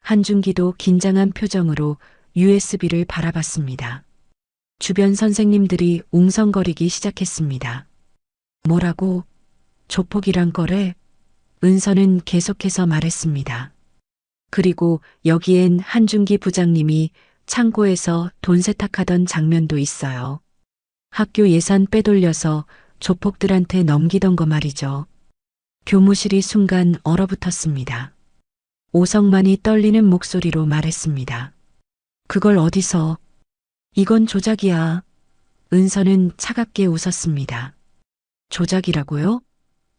한준기도 긴장한 표정으로 USB를 바라봤습니다. 주변 선생님들이 웅성거리기 시작했습니다. 뭐라고? 조폭이란 거래? 은서는 계속해서 말했습니다. 그리고 여기엔 한준기 부장님이 창고에서 돈 세탁하던 장면도 있어요. 학교 예산 빼돌려서 조폭들한테 넘기던 거 말이죠. 교무실이 순간 얼어붙었습니다. 오성만이 떨리는 목소리로 말했습니다. 그걸 어디서? 이건 조작이야. 은서는 차갑게 웃었습니다. 조작이라고요?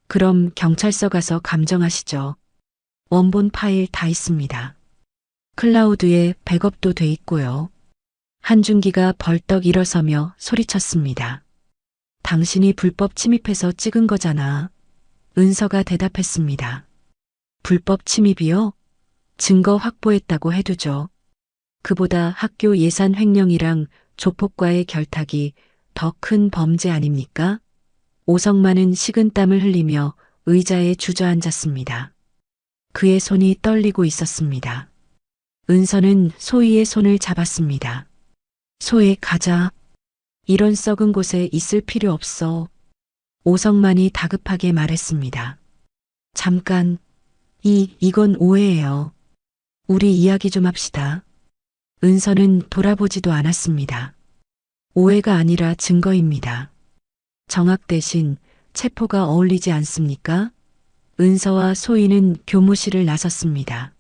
그럼 경찰서 가서 감정하시죠. 원본 파일 다 있습니다. 클라우드에 백업도 돼 있고요. 한준기가 벌떡 일어서며 소리쳤습니다. 당신이 불법 침입해서 찍은 거잖아. 은서가 대답했습니다. 불법 침입이요? 증거 확보했다고 해두죠. 그보다 학교 예산 횡령이랑 조폭과의 결탁이 더 큰 범죄 아닙니까? 오성만은 식은땀을 흘리며 의자에 주저앉았습니다. 그의 손이 떨리고 있었습니다. 은서는 소희의 손을 잡았습니다. 소희, 가자. 이런 썩은 곳에 있을 필요 없어. 오성만이 다급하게 말했습니다. 잠깐, 이건 오해예요. 우리 이야기 좀 합시다. 은서는 돌아보지도 않았습니다. 오해가 아니라 증거입니다. 정학 대신 체포가 어울리지 않습니까? 은서와 소희는 교무실을 나섰습니다.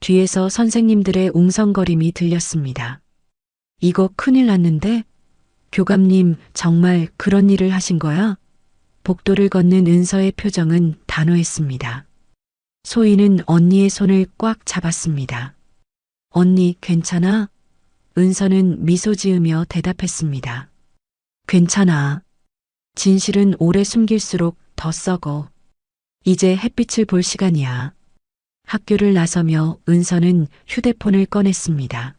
뒤에서 선생님들의 웅성거림이 들렸습니다. 이거 큰일 났는데? 교감님, 정말 그런 일을 하신 거야? 복도를 걷는 은서의 표정은 단호했습니다. 소희는 언니의 손을 꽉 잡았습니다. 언니, 괜찮아? 은서는 미소 지으며 대답했습니다. 괜찮아. 진실은 오래 숨길수록 더 썩어. 이제 햇빛을 볼 시간이야. 학교를 나서며 은서는 휴대폰을 꺼냈습니다.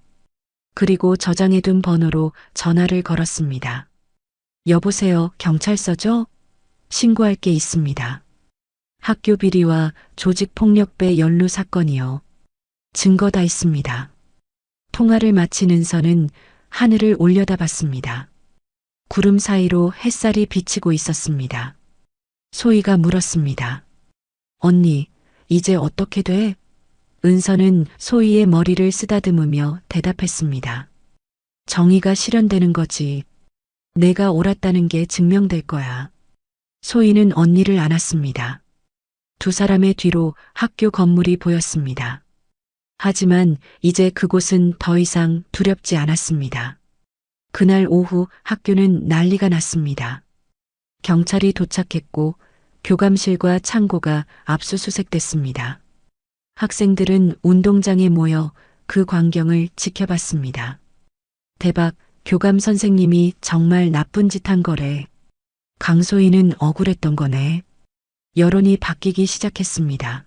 그리고 저장해둔 번호로 전화를 걸었습니다. 여보세요, 경찰서죠? 신고할 게 있습니다. 학교 비리와 조직폭력배 연루 사건이요. 증거 다 있습니다. 통화를 마친 은서는 하늘을 올려다봤습니다. 구름 사이로 햇살이 비치고 있었습니다. 소희가 물었습니다. 언니, 이제 어떻게 돼? 은서는 소희의 머리를 쓰다듬으며 대답했습니다. 정의가 실현되는 거지. 내가 옳았다는 게 증명될 거야. 소희는 언니를 안았습니다. 두 사람의 뒤로 학교 건물이 보였습니다. 하지만 이제 그곳은 더 이상 두렵지 않았습니다. 그날 오후 학교는 난리가 났습니다. 경찰이 도착했고 교감실과 창고가 압수수색됐습니다. 학생들은 운동장에 모여 그 광경을 지켜봤습니다. 대박, 교감 선생님이 정말 나쁜 짓 한 거래. 강소희는 억울했던 거네. 여론이 바뀌기 시작했습니다.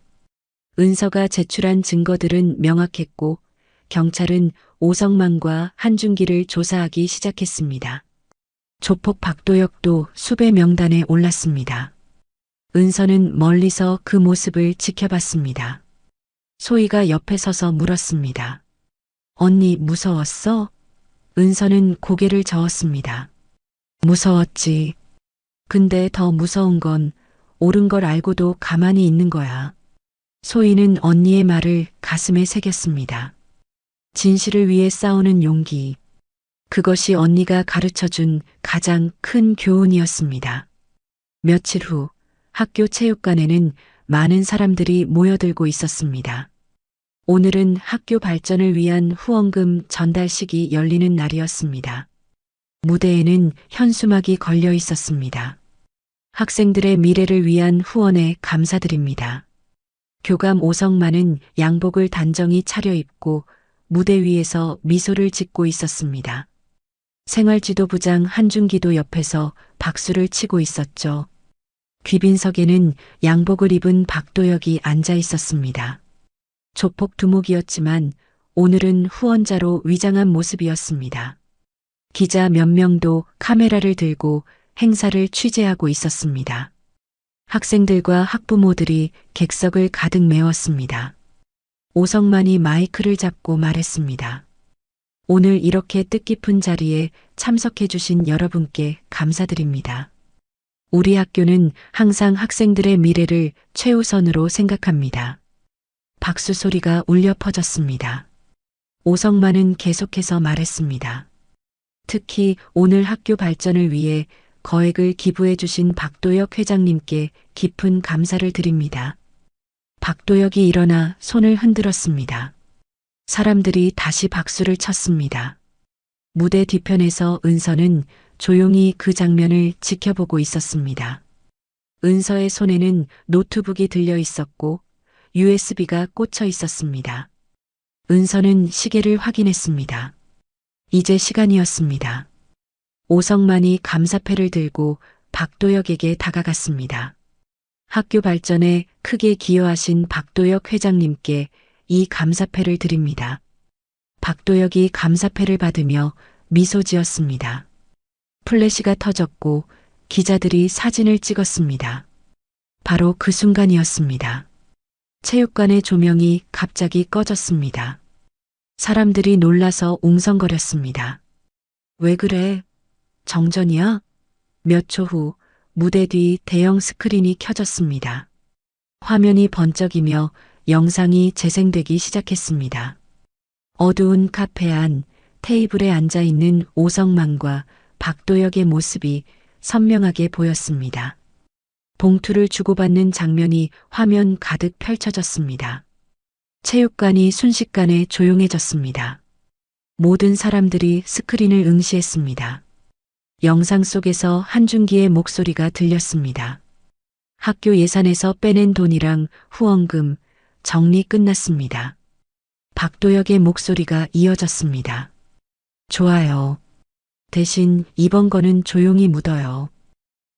은서가 제출한 증거들은 명확했고 경찰은 오성만과 한준기를 조사하기 시작했습니다. 조폭 박도혁도 수배 명단에 올랐습니다. 은서는 멀리서 그 모습을 지켜봤습니다. 소희가 옆에 서서 물었습니다. 언니 무서웠어? 은서는 고개를 저었습니다. 무서웠지. 근데 더 무서운 건 옳은 걸 알고도 가만히 있는 거야. 소희는 언니의 말을 가슴에 새겼습니다. 진실을 위해 싸우는 용기. 그것이 언니가 가르쳐준 가장 큰 교훈이었습니다. 며칠 후 학교 체육관에는 많은 사람들이 모여들고 있었습니다. 오늘은 학교 발전을 위한 후원금 전달식이 열리는 날이었습니다. 무대에는 현수막이 걸려 있었습니다. 학생들의 미래를 위한 후원에 감사드립니다. 교감 오성만은 양복을 단정히 차려입고 무대 위에서 미소를 짓고 있었습니다. 생활지도부장 한준기도 옆에서 박수를 치고 있었죠. 귀빈석에는 양복을 입은 박도혁이 앉아 있었습니다. 조폭 두목이었지만 오늘은 후원자로 위장한 모습이었습니다. 기자 몇 명도 카메라를 들고 행사를 취재하고 있었습니다. 학생들과 학부모들이 객석을 가득 메웠습니다. 오성만이 마이크를 잡고 말했습니다. 오늘 이렇게 뜻깊은 자리에 참석해 주신 여러분께 감사드립니다. 우리 학교는 항상 학생들의 미래를 최우선으로 생각합니다. 박수 소리가 울려 퍼졌습니다. 오성만은 계속해서 말했습니다. 특히 오늘 학교 발전을 위해 거액을 기부해 주신 박도혁 회장님께 깊은 감사를 드립니다. 박도혁이 일어나 손을 흔들었습니다. 사람들이 다시 박수를 쳤습니다. 무대 뒤편에서 은서는 조용히 그 장면을 지켜보고 있었습니다. 은서의 손에는 노트북이 들려 있었고 USB가 꽂혀 있었습니다. 은서는 시계를 확인했습니다. 이제 시간이었습니다. 오성만이 감사패를 들고 박도혁에게 다가갔습니다. 학교 발전에 크게 기여하신 박도혁 회장님께 이 감사패를 드립니다. 박도혁이 감사패를 받으며 미소 지었습니다. 플래시가 터졌고 기자들이 사진을 찍었습니다. 바로 그 순간이었습니다. 체육관의 조명이 갑자기 꺼졌습니다. 사람들이 놀라서 웅성거렸습니다. 왜 그래? 정전이야? 몇 초 후 무대 뒤 대형 스크린이 켜졌습니다. 화면이 번쩍이며 영상이 재생되기 시작했습니다. 어두운 카페 안 테이블에 앉아 있는 오성만과 박도혁의 모습이 선명하게 보였습니다. 봉투를 주고받는 장면이 화면 가득 펼쳐졌습니다. 체육관이 순식간에 조용해졌습니다. 모든 사람들이 스크린을 응시했습니다. 영상 속에서 한준기의 목소리가 들렸습니다. 학교 예산에서 빼낸 돈이랑 후원금 정리 끝났습니다. 박도혁의 목소리가 이어졌습니다. 좋아요. 대신 이번 거는 조용히 묻어요.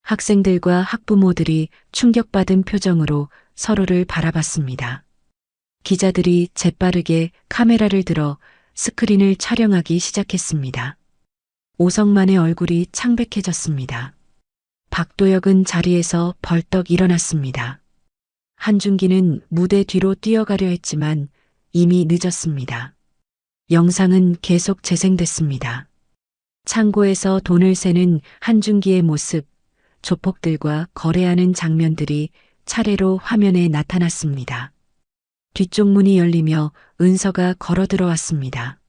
학생들과 학부모들이 충격받은 표정으로 서로를 바라봤습니다. 기자들이 재빠르게 카메라를 들어 스크린을 촬영하기 시작했습니다. 오성만의 얼굴이 창백해졌습니다. 박도혁은 자리에서 벌떡 일어났습니다. 한준기는 무대 뒤로 뛰어가려 했지만 이미 늦었습니다. 영상은 계속 재생됐습니다. 창고에서 돈을 세는 한준기의 모습, 조폭들과 거래하는 장면들이 차례로 화면에 나타났습니다. 뒤쪽 문이 열리며 은서가 걸어 들어왔습니다.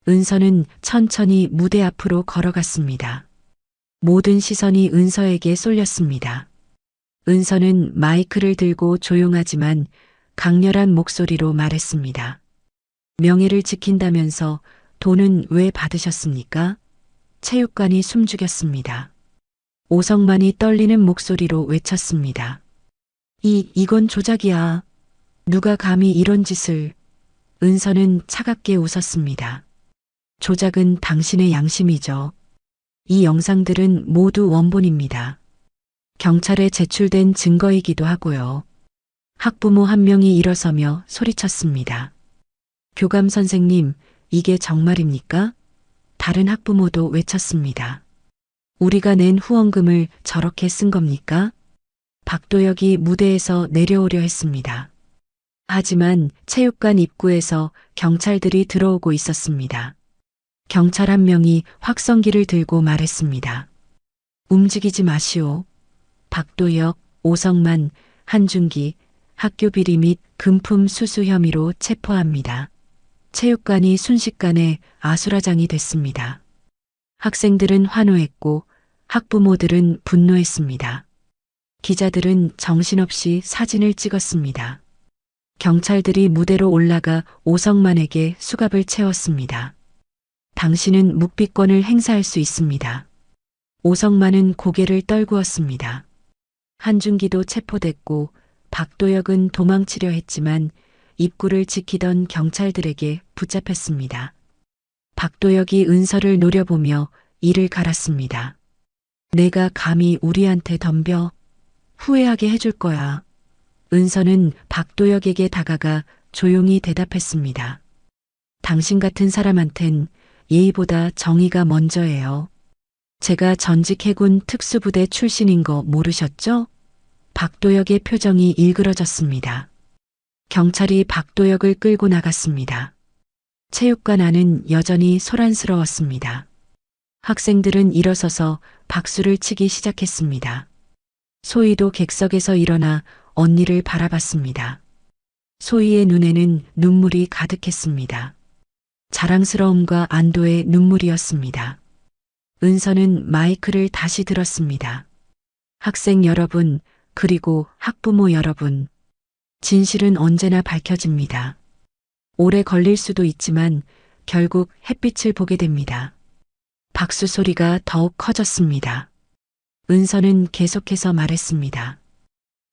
은서는 천천히 무대 앞으로 걸어갔습니다. 모든 시선이 은서에게 쏠렸습니다. 은서는 마이크를 들고 조용하지만 강렬한 목소리로 말했습니다. 명예를 지킨다면서 돈은 왜 받으셨습니까? 체육관이 숨죽였습니다. 오성만이 떨리는 목소리로 외쳤습니다. 이건 조작이야. 누가 감히 이런 짓을. 은서는 차갑게 웃었습니다. 조작은 당신의 양심이죠. 이 영상들은 모두 원본입니다. 경찰에 제출된 증거이기도 하고요. 학부모 한 명이 일어서며 소리쳤습니다. 교감 선생님, 이게 정말입니까? 다른 학부모도 외쳤습니다. 우리가 낸 후원금을 저렇게 쓴 겁니까? 박도혁이 무대에서 내려오려 했습니다. 하지만 체육관 입구에서 경찰들이 들어오고 있었습니다. 경찰 한 명이 확성기를 들고 말했습니다. 움직이지 마시오. 박도혁, 오성만, 한준기, 학교 비리 및 금품 수수 혐의로 체포합니다. 체육관이 순식간에 아수라장이 됐습니다. 학생들은 환호했고 학부모들은 분노했습니다. 기자들은 정신없이 사진을 찍었습니다. 경찰들이 무대로 올라가 오성만에게 수갑을 채웠습니다. 당신은 묵비권을 행사할 수 있습니다. 오성만은 고개를 떨구었습니다. 한준기도 체포됐고 박도혁은 도망치려 했지만 입구를 지키던 경찰들에게 붙잡혔습니다. 박도혁이 은서를 노려보며 이를 갈았습니다. 내가 감히 우리한테 덤벼? 후회하게 해줄 거야. 은서는 박도혁에게 다가가 조용히 대답했습니다. 당신 같은 사람한텐 예의보다 정의가 먼저예요. 제가 전직 해군 특수부대 출신인 거 모르셨죠? 박도혁의 표정이 일그러졌습니다. 경찰이 박도혁을 끌고 나갔습니다. 체육관 안은 여전히 소란스러웠습니다. 학생들은 일어서서 박수를 치기 시작했습니다. 소희도 객석에서 일어나 언니를 바라봤습니다. 소희의 눈에는 눈물이 가득했습니다. 자랑스러움과 안도의 눈물이었습니다. 은서는 마이크를 다시 들었습니다. 학생 여러분, 그리고 학부모 여러분. 진실은 언제나 밝혀집니다. 오래 걸릴 수도 있지만 결국 햇빛을 보게 됩니다. 박수 소리가 더욱 커졌습니다. 은서는 계속해서 말했습니다.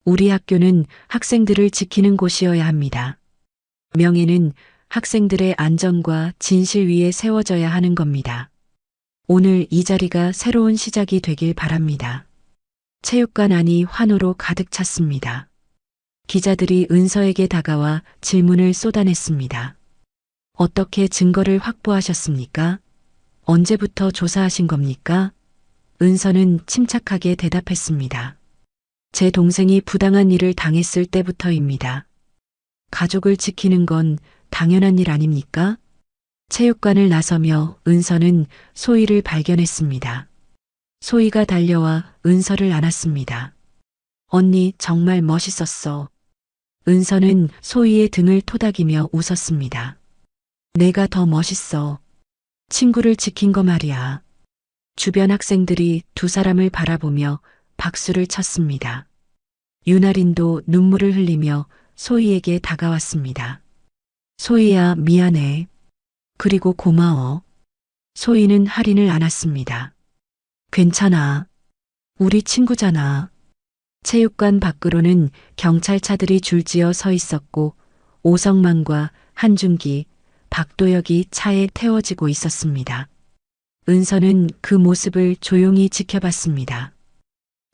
우리 학교는 학생들을 지키는 곳이어야 합니다. 명예는 학생들의 안전과 진실 위에 세워져야 하는 겁니다. 오늘 이 자리가 새로운 시작이 되길 바랍니다. 체육관 안이 환호로 가득 찼습니다. 기자들이 은서에게 다가와 질문을 쏟아냈습니다. 어떻게 증거를 확보하셨습니까? 언제부터 조사하신 겁니까? 은서는 침착하게 대답했습니다. 제 동생이 부당한 일을 당했을 때부터입니다. 가족을 지키는 건 당연한 일 아닙니까? 체육관을 나서며 은서는 소희를 발견했습니다. 소희가 달려와 은서를 안았습니다. 언니 정말 멋있었어. 은서는 소희의 등을 토닥이며 웃었습니다. 내가 더 멋있어. 친구를 지킨 거 말이야. 주변 학생들이 두 사람을 바라보며 박수를 쳤습니다. 윤아린도 눈물을 흘리며 소희에게 다가왔습니다. 소희야, 미안해. 그리고 고마워. 소희는 할인을 안았습니다. 괜찮아. 우리 친구잖아. 체육관 밖으로는 경찰차들이 줄지어 서 있었고 오성만과 한준기, 박도혁이 차에 태워지고 있었습니다. 은서는 그 모습을 조용히 지켜봤습니다.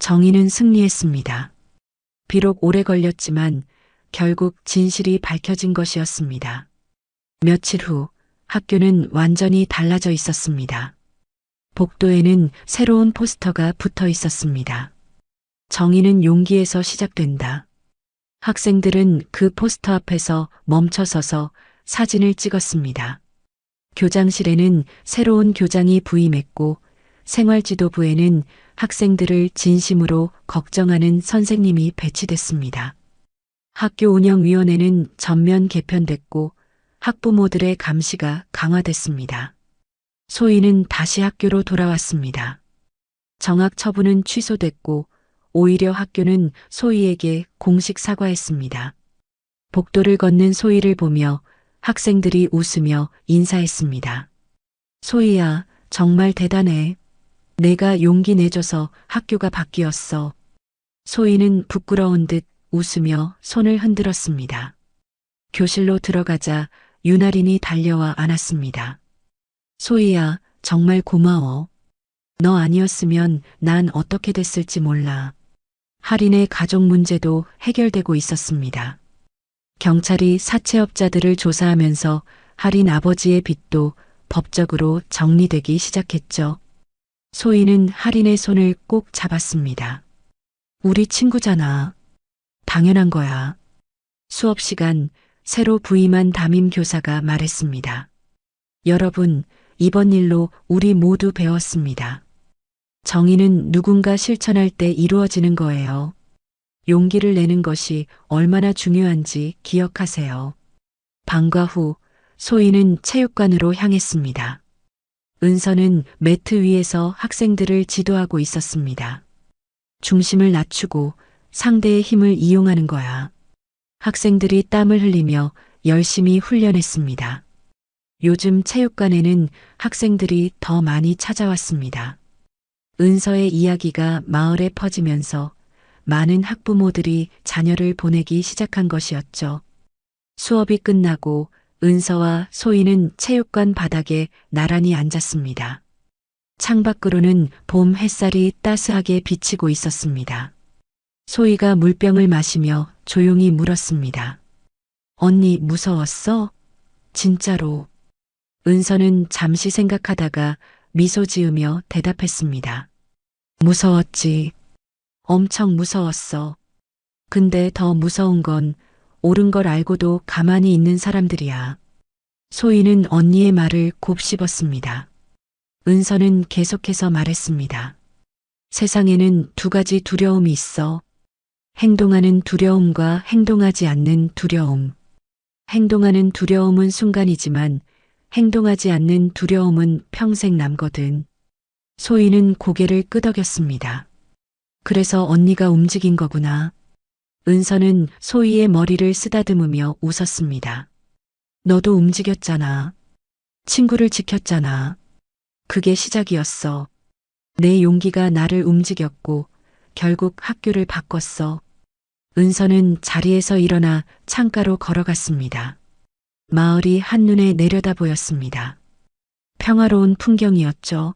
정의는 승리했습니다. 비록 오래 걸렸지만 결국 진실이 밝혀진 것이었습니다. 며칠 후 학교는 완전히 달라져 있었습니다. 복도에는 새로운 포스터가 붙어 있었습니다. 정의는 용기에서 시작된다. 학생들은 그 포스터 앞에서 멈춰서서 사진을 찍었습니다. 교장실에는 새로운 교장이 부임했고 생활지도부에는 학생들을 진심으로 걱정하는 선생님이 배치됐습니다. 학교 운영위원회는 전면 개편됐고 학부모들의 감시가 강화됐습니다. 소희는 다시 학교로 돌아왔습니다. 정학 처분은 취소됐고 오히려 학교는 소희에게 공식 사과했습니다. 복도를 걷는 소희를 보며 학생들이 웃으며 인사했습니다. 소희야, 정말 대단해. 내가 용기 내줘서 학교가 바뀌었어. 소희는 부끄러운 듯 웃으며 손을 흔들었습니다. 교실로 들어가자 윤아린이 달려와 안았습니다. 소희야, 정말 고마워. 너 아니었으면 난 어떻게 됐을지 몰라. 할인의 가족 문제도 해결되고 있었습니다. 경찰이 사채업자들을 조사하면서 할인 아버지의 빚도 법적으로 정리되기 시작했죠. 소희는 할인의 손을 꼭 잡았습니다. 우리 친구잖아. 당연한 거야. 수업 시간 새로 부임한 담임 교사가 말했습니다. 여러분, 이번 일로 우리 모두 배웠습니다. 정의는 누군가 실천할 때 이루어지는 거예요. 용기를 내는 것이 얼마나 중요한지 기억하세요. 방과 후 소희는 체육관으로 향했습니다. 은서는 매트 위에서 학생들을 지도하고 있었습니다. 중심을 낮추고 상대의 힘을 이용하는 거야. 학생들이 땀을 흘리며 열심히 훈련했습니다. 요즘 체육관에는 학생들이 더 많이 찾아왔습니다. 은서의 이야기가 마을에 퍼지면서 많은 학부모들이 자녀를 보내기 시작한 것이었죠. 수업이 끝나고 은서와 소희는 체육관 바닥에 나란히 앉았습니다. 창밖으로는 봄 햇살이 따스하게 비치고 있었습니다. 소희가 물병을 마시며 조용히 물었습니다. 언니 무서웠어? 진짜로. 은서는 잠시 생각하다가 미소 지으며 대답했습니다. 무서웠지. 엄청 무서웠어. 근데 더 무서운 건 옳은 걸 알고도 가만히 있는 사람들이야. 소희는 언니의 말을 곱씹었습니다. 은서는 계속해서 말했습니다. 세상에는 두 가지 두려움이 있어. 행동하는 두려움과 행동하지 않는 두려움. 행동하는 두려움은 순간이지만 행동하지 않는 두려움은 평생 남거든. 소희는 고개를 끄덕였습니다. 그래서 언니가 움직인 거구나. 은서는 소희의 머리를 쓰다듬으며 웃었습니다. 너도 움직였잖아. 친구를 지켰잖아. 그게 시작이었어. 내 용기가 나를 움직였고 결국 학교를 바꿨어. 은서는 자리에서 일어나 창가로 걸어갔습니다. 마을이 한눈에 내려다 보였습니다. 평화로운 풍경이었죠.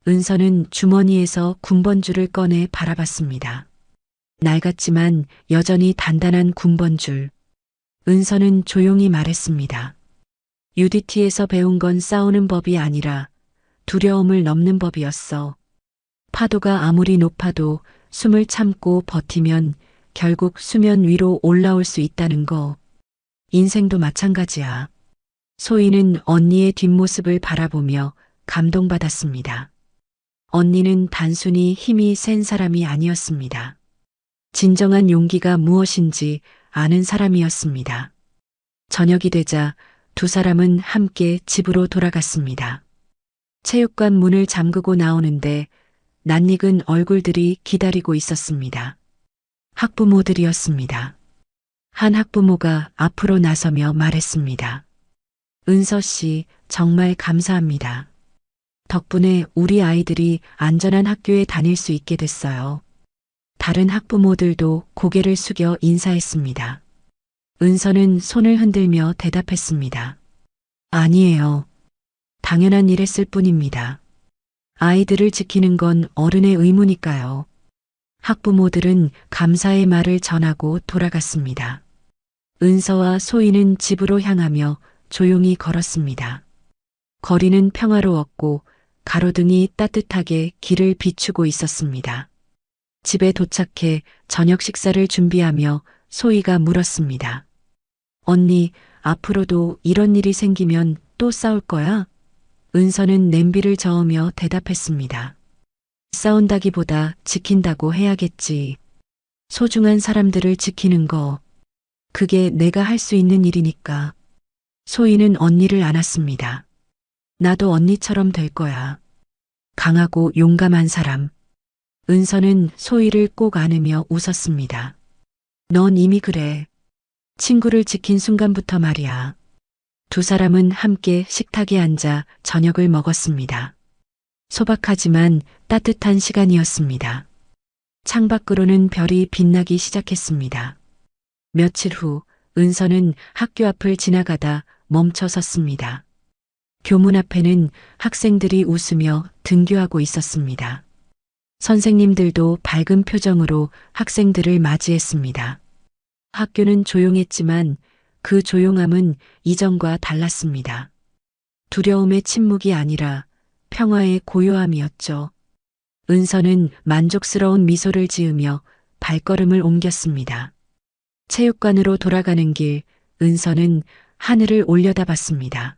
은서는 주머니에서 군번줄을 꺼내 바라봤습니다. 낡았지만 여전히 단단한 군번줄. 은서는 조용히 말했습니다. UDT에서 배운 건 싸우는 법이 아니라 두려움을 넘는 법이었어. 파도가 아무리 높아도 숨을 참고 버티면 결국 수면 위로 올라올 수 있다는 거. 인생도 마찬가지야. 소희는 언니의 뒷모습을 바라보며 감동받았습니다. 언니는 단순히 힘이 센 사람이 아니었습니다. 진정한 용기가 무엇인지 아는 사람이었습니다. 저녁이 되자 두 사람은 함께 집으로 돌아갔습니다. 체육관 문을 잠그고 나오는데 낯익은 얼굴들이 기다리고 있었습니다. 학부모들이었습니다. 한 학부모가 앞으로 나서며 말했습니다. 은서 씨, 정말 감사합니다. 덕분에 우리 아이들이 안전한 학교에 다닐 수 있게 됐어요. 다른 학부모들도 고개를 숙여 인사했습니다. 은서는 손을 흔들며 대답했습니다. 아니에요. 당연한 일했을 뿐입니다. 아이들을 지키는 건 어른의 의무니까요. 학부모들은 감사의 말을 전하고 돌아갔습니다. 은서와 소희는 집으로 향하며 조용히 걸었습니다. 거리는 평화로웠고 가로등이 따뜻하게 길을 비추고 있었습니다. 집에 도착해 저녁 식사를 준비하며 소희가 물었습니다. 언니, 앞으로도 이런 일이 생기면 또 싸울 거야? 은서는 냄비를 저으며 대답했습니다. 싸운다기보다 지킨다고 해야겠지. 소중한 사람들을 지키는 거. 그게 내가 할 수 있는 일이니까. 소희는 언니를 안았습니다. 나도 언니처럼 될 거야. 강하고 용감한 사람. 은서는 소희를 꼭 안으며 웃었습니다. 넌 이미 그래. 친구를 지킨 순간부터 말이야. 두 사람은 함께 식탁에 앉아 저녁을 먹었습니다. 소박하지만 따뜻한 시간이었습니다. 창밖으로는 별이 빛나기 시작했습니다. 며칠 후 은서는 학교 앞을 지나가다 멈춰 섰습니다. 교문 앞에는 학생들이 웃으며 등교하고 있었습니다. 선생님들도 밝은 표정으로 학생들을 맞이했습니다. 학교는 조용했지만 그 조용함은 이전과 달랐습니다. 두려움의 침묵이 아니라 평화의 고요함이었죠. 은서는 만족스러운 미소를 지으며 발걸음을 옮겼습니다. 체육관으로 돌아가는 길, 은서는 하늘을 올려다봤습니다.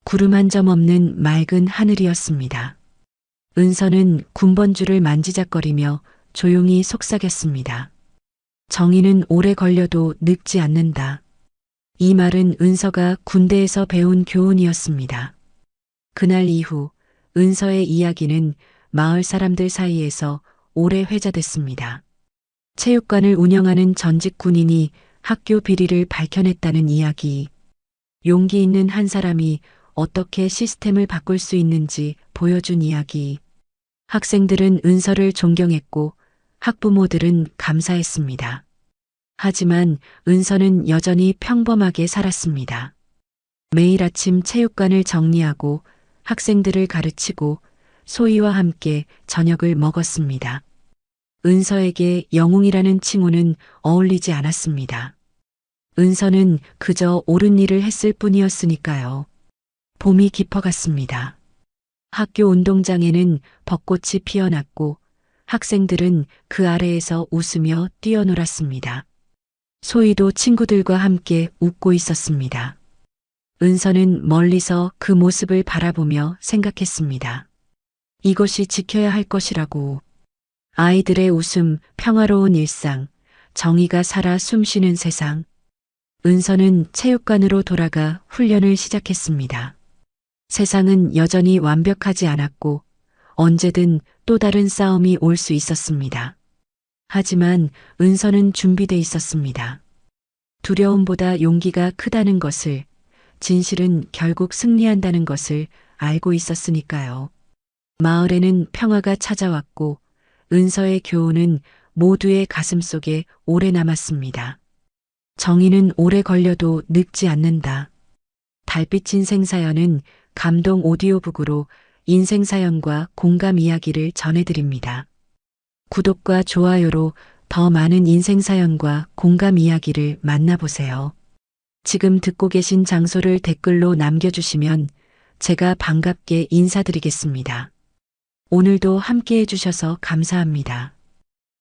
구름 한 점 없는 맑은 하늘이었습니다. 은서는 군번줄을 만지작거리며 조용히 속삭였습니다. 정의는 오래 걸려도 늙지 않는다. 이 말은 은서가 군대에서 배운 교훈이었습니다. 그날 이후 은서의 이야기는 마을 사람들 사이에서 오래 회자됐습니다. 체육관을 운영하는 전직 군인이 학교 비리를 밝혀냈다는 이야기. 용기 있는 한 사람이 어떻게 시스템을 바꿀 수 있는지 보여준 이야기. 학생들은 은서를 존경했고 학부모들은 감사했습니다. 하지만 은서는 여전히 평범하게 살았습니다. 매일 아침 체육관을 정리하고 학생들을 가르치고 소희와 함께 저녁을 먹었습니다. 은서에게 영웅이라는 칭호는 어울리지 않았습니다. 은서는 그저 옳은 일을 했을 뿐이었으니까요. 봄이 깊어갔습니다. 학교 운동장에는 벚꽃이 피어났고 학생들은 그 아래에서 웃으며 뛰어놀았습니다. 소희도 친구들과 함께 웃고 있었습니다. 은서는 멀리서 그 모습을 바라보며 생각했습니다. 이것이 지켜야 할 것이라고. 아이들의 웃음, 평화로운 일상, 정의가 살아 숨쉬는 세상. 은서는 체육관으로 돌아가 훈련을 시작했습니다. 세상은 여전히 완벽하지 않았고 언제든 또 다른 싸움이 올 수 있었습니다. 하지만 은서는 준비돼 있었습니다. 두려움보다 용기가 크다는 것을, 진실은 결국 승리한다는 것을 알고 있었으니까요. 마을에는 평화가 찾아왔고 은서의 교훈은 모두의 가슴 속에 오래 남았습니다. 정의는 오래 걸려도 늙지 않는다. 달빛 인생사연은 감동 오디오북으로 인생사연과 공감 이야기를 전해드립니다. 구독과 좋아요로 더 많은 인생사연과 공감 이야기를 만나보세요. 지금 듣고 계신 장소를 댓글로 남겨주시면 제가 반갑게 인사드리겠습니다. 오늘도 함께 해주셔서 감사합니다.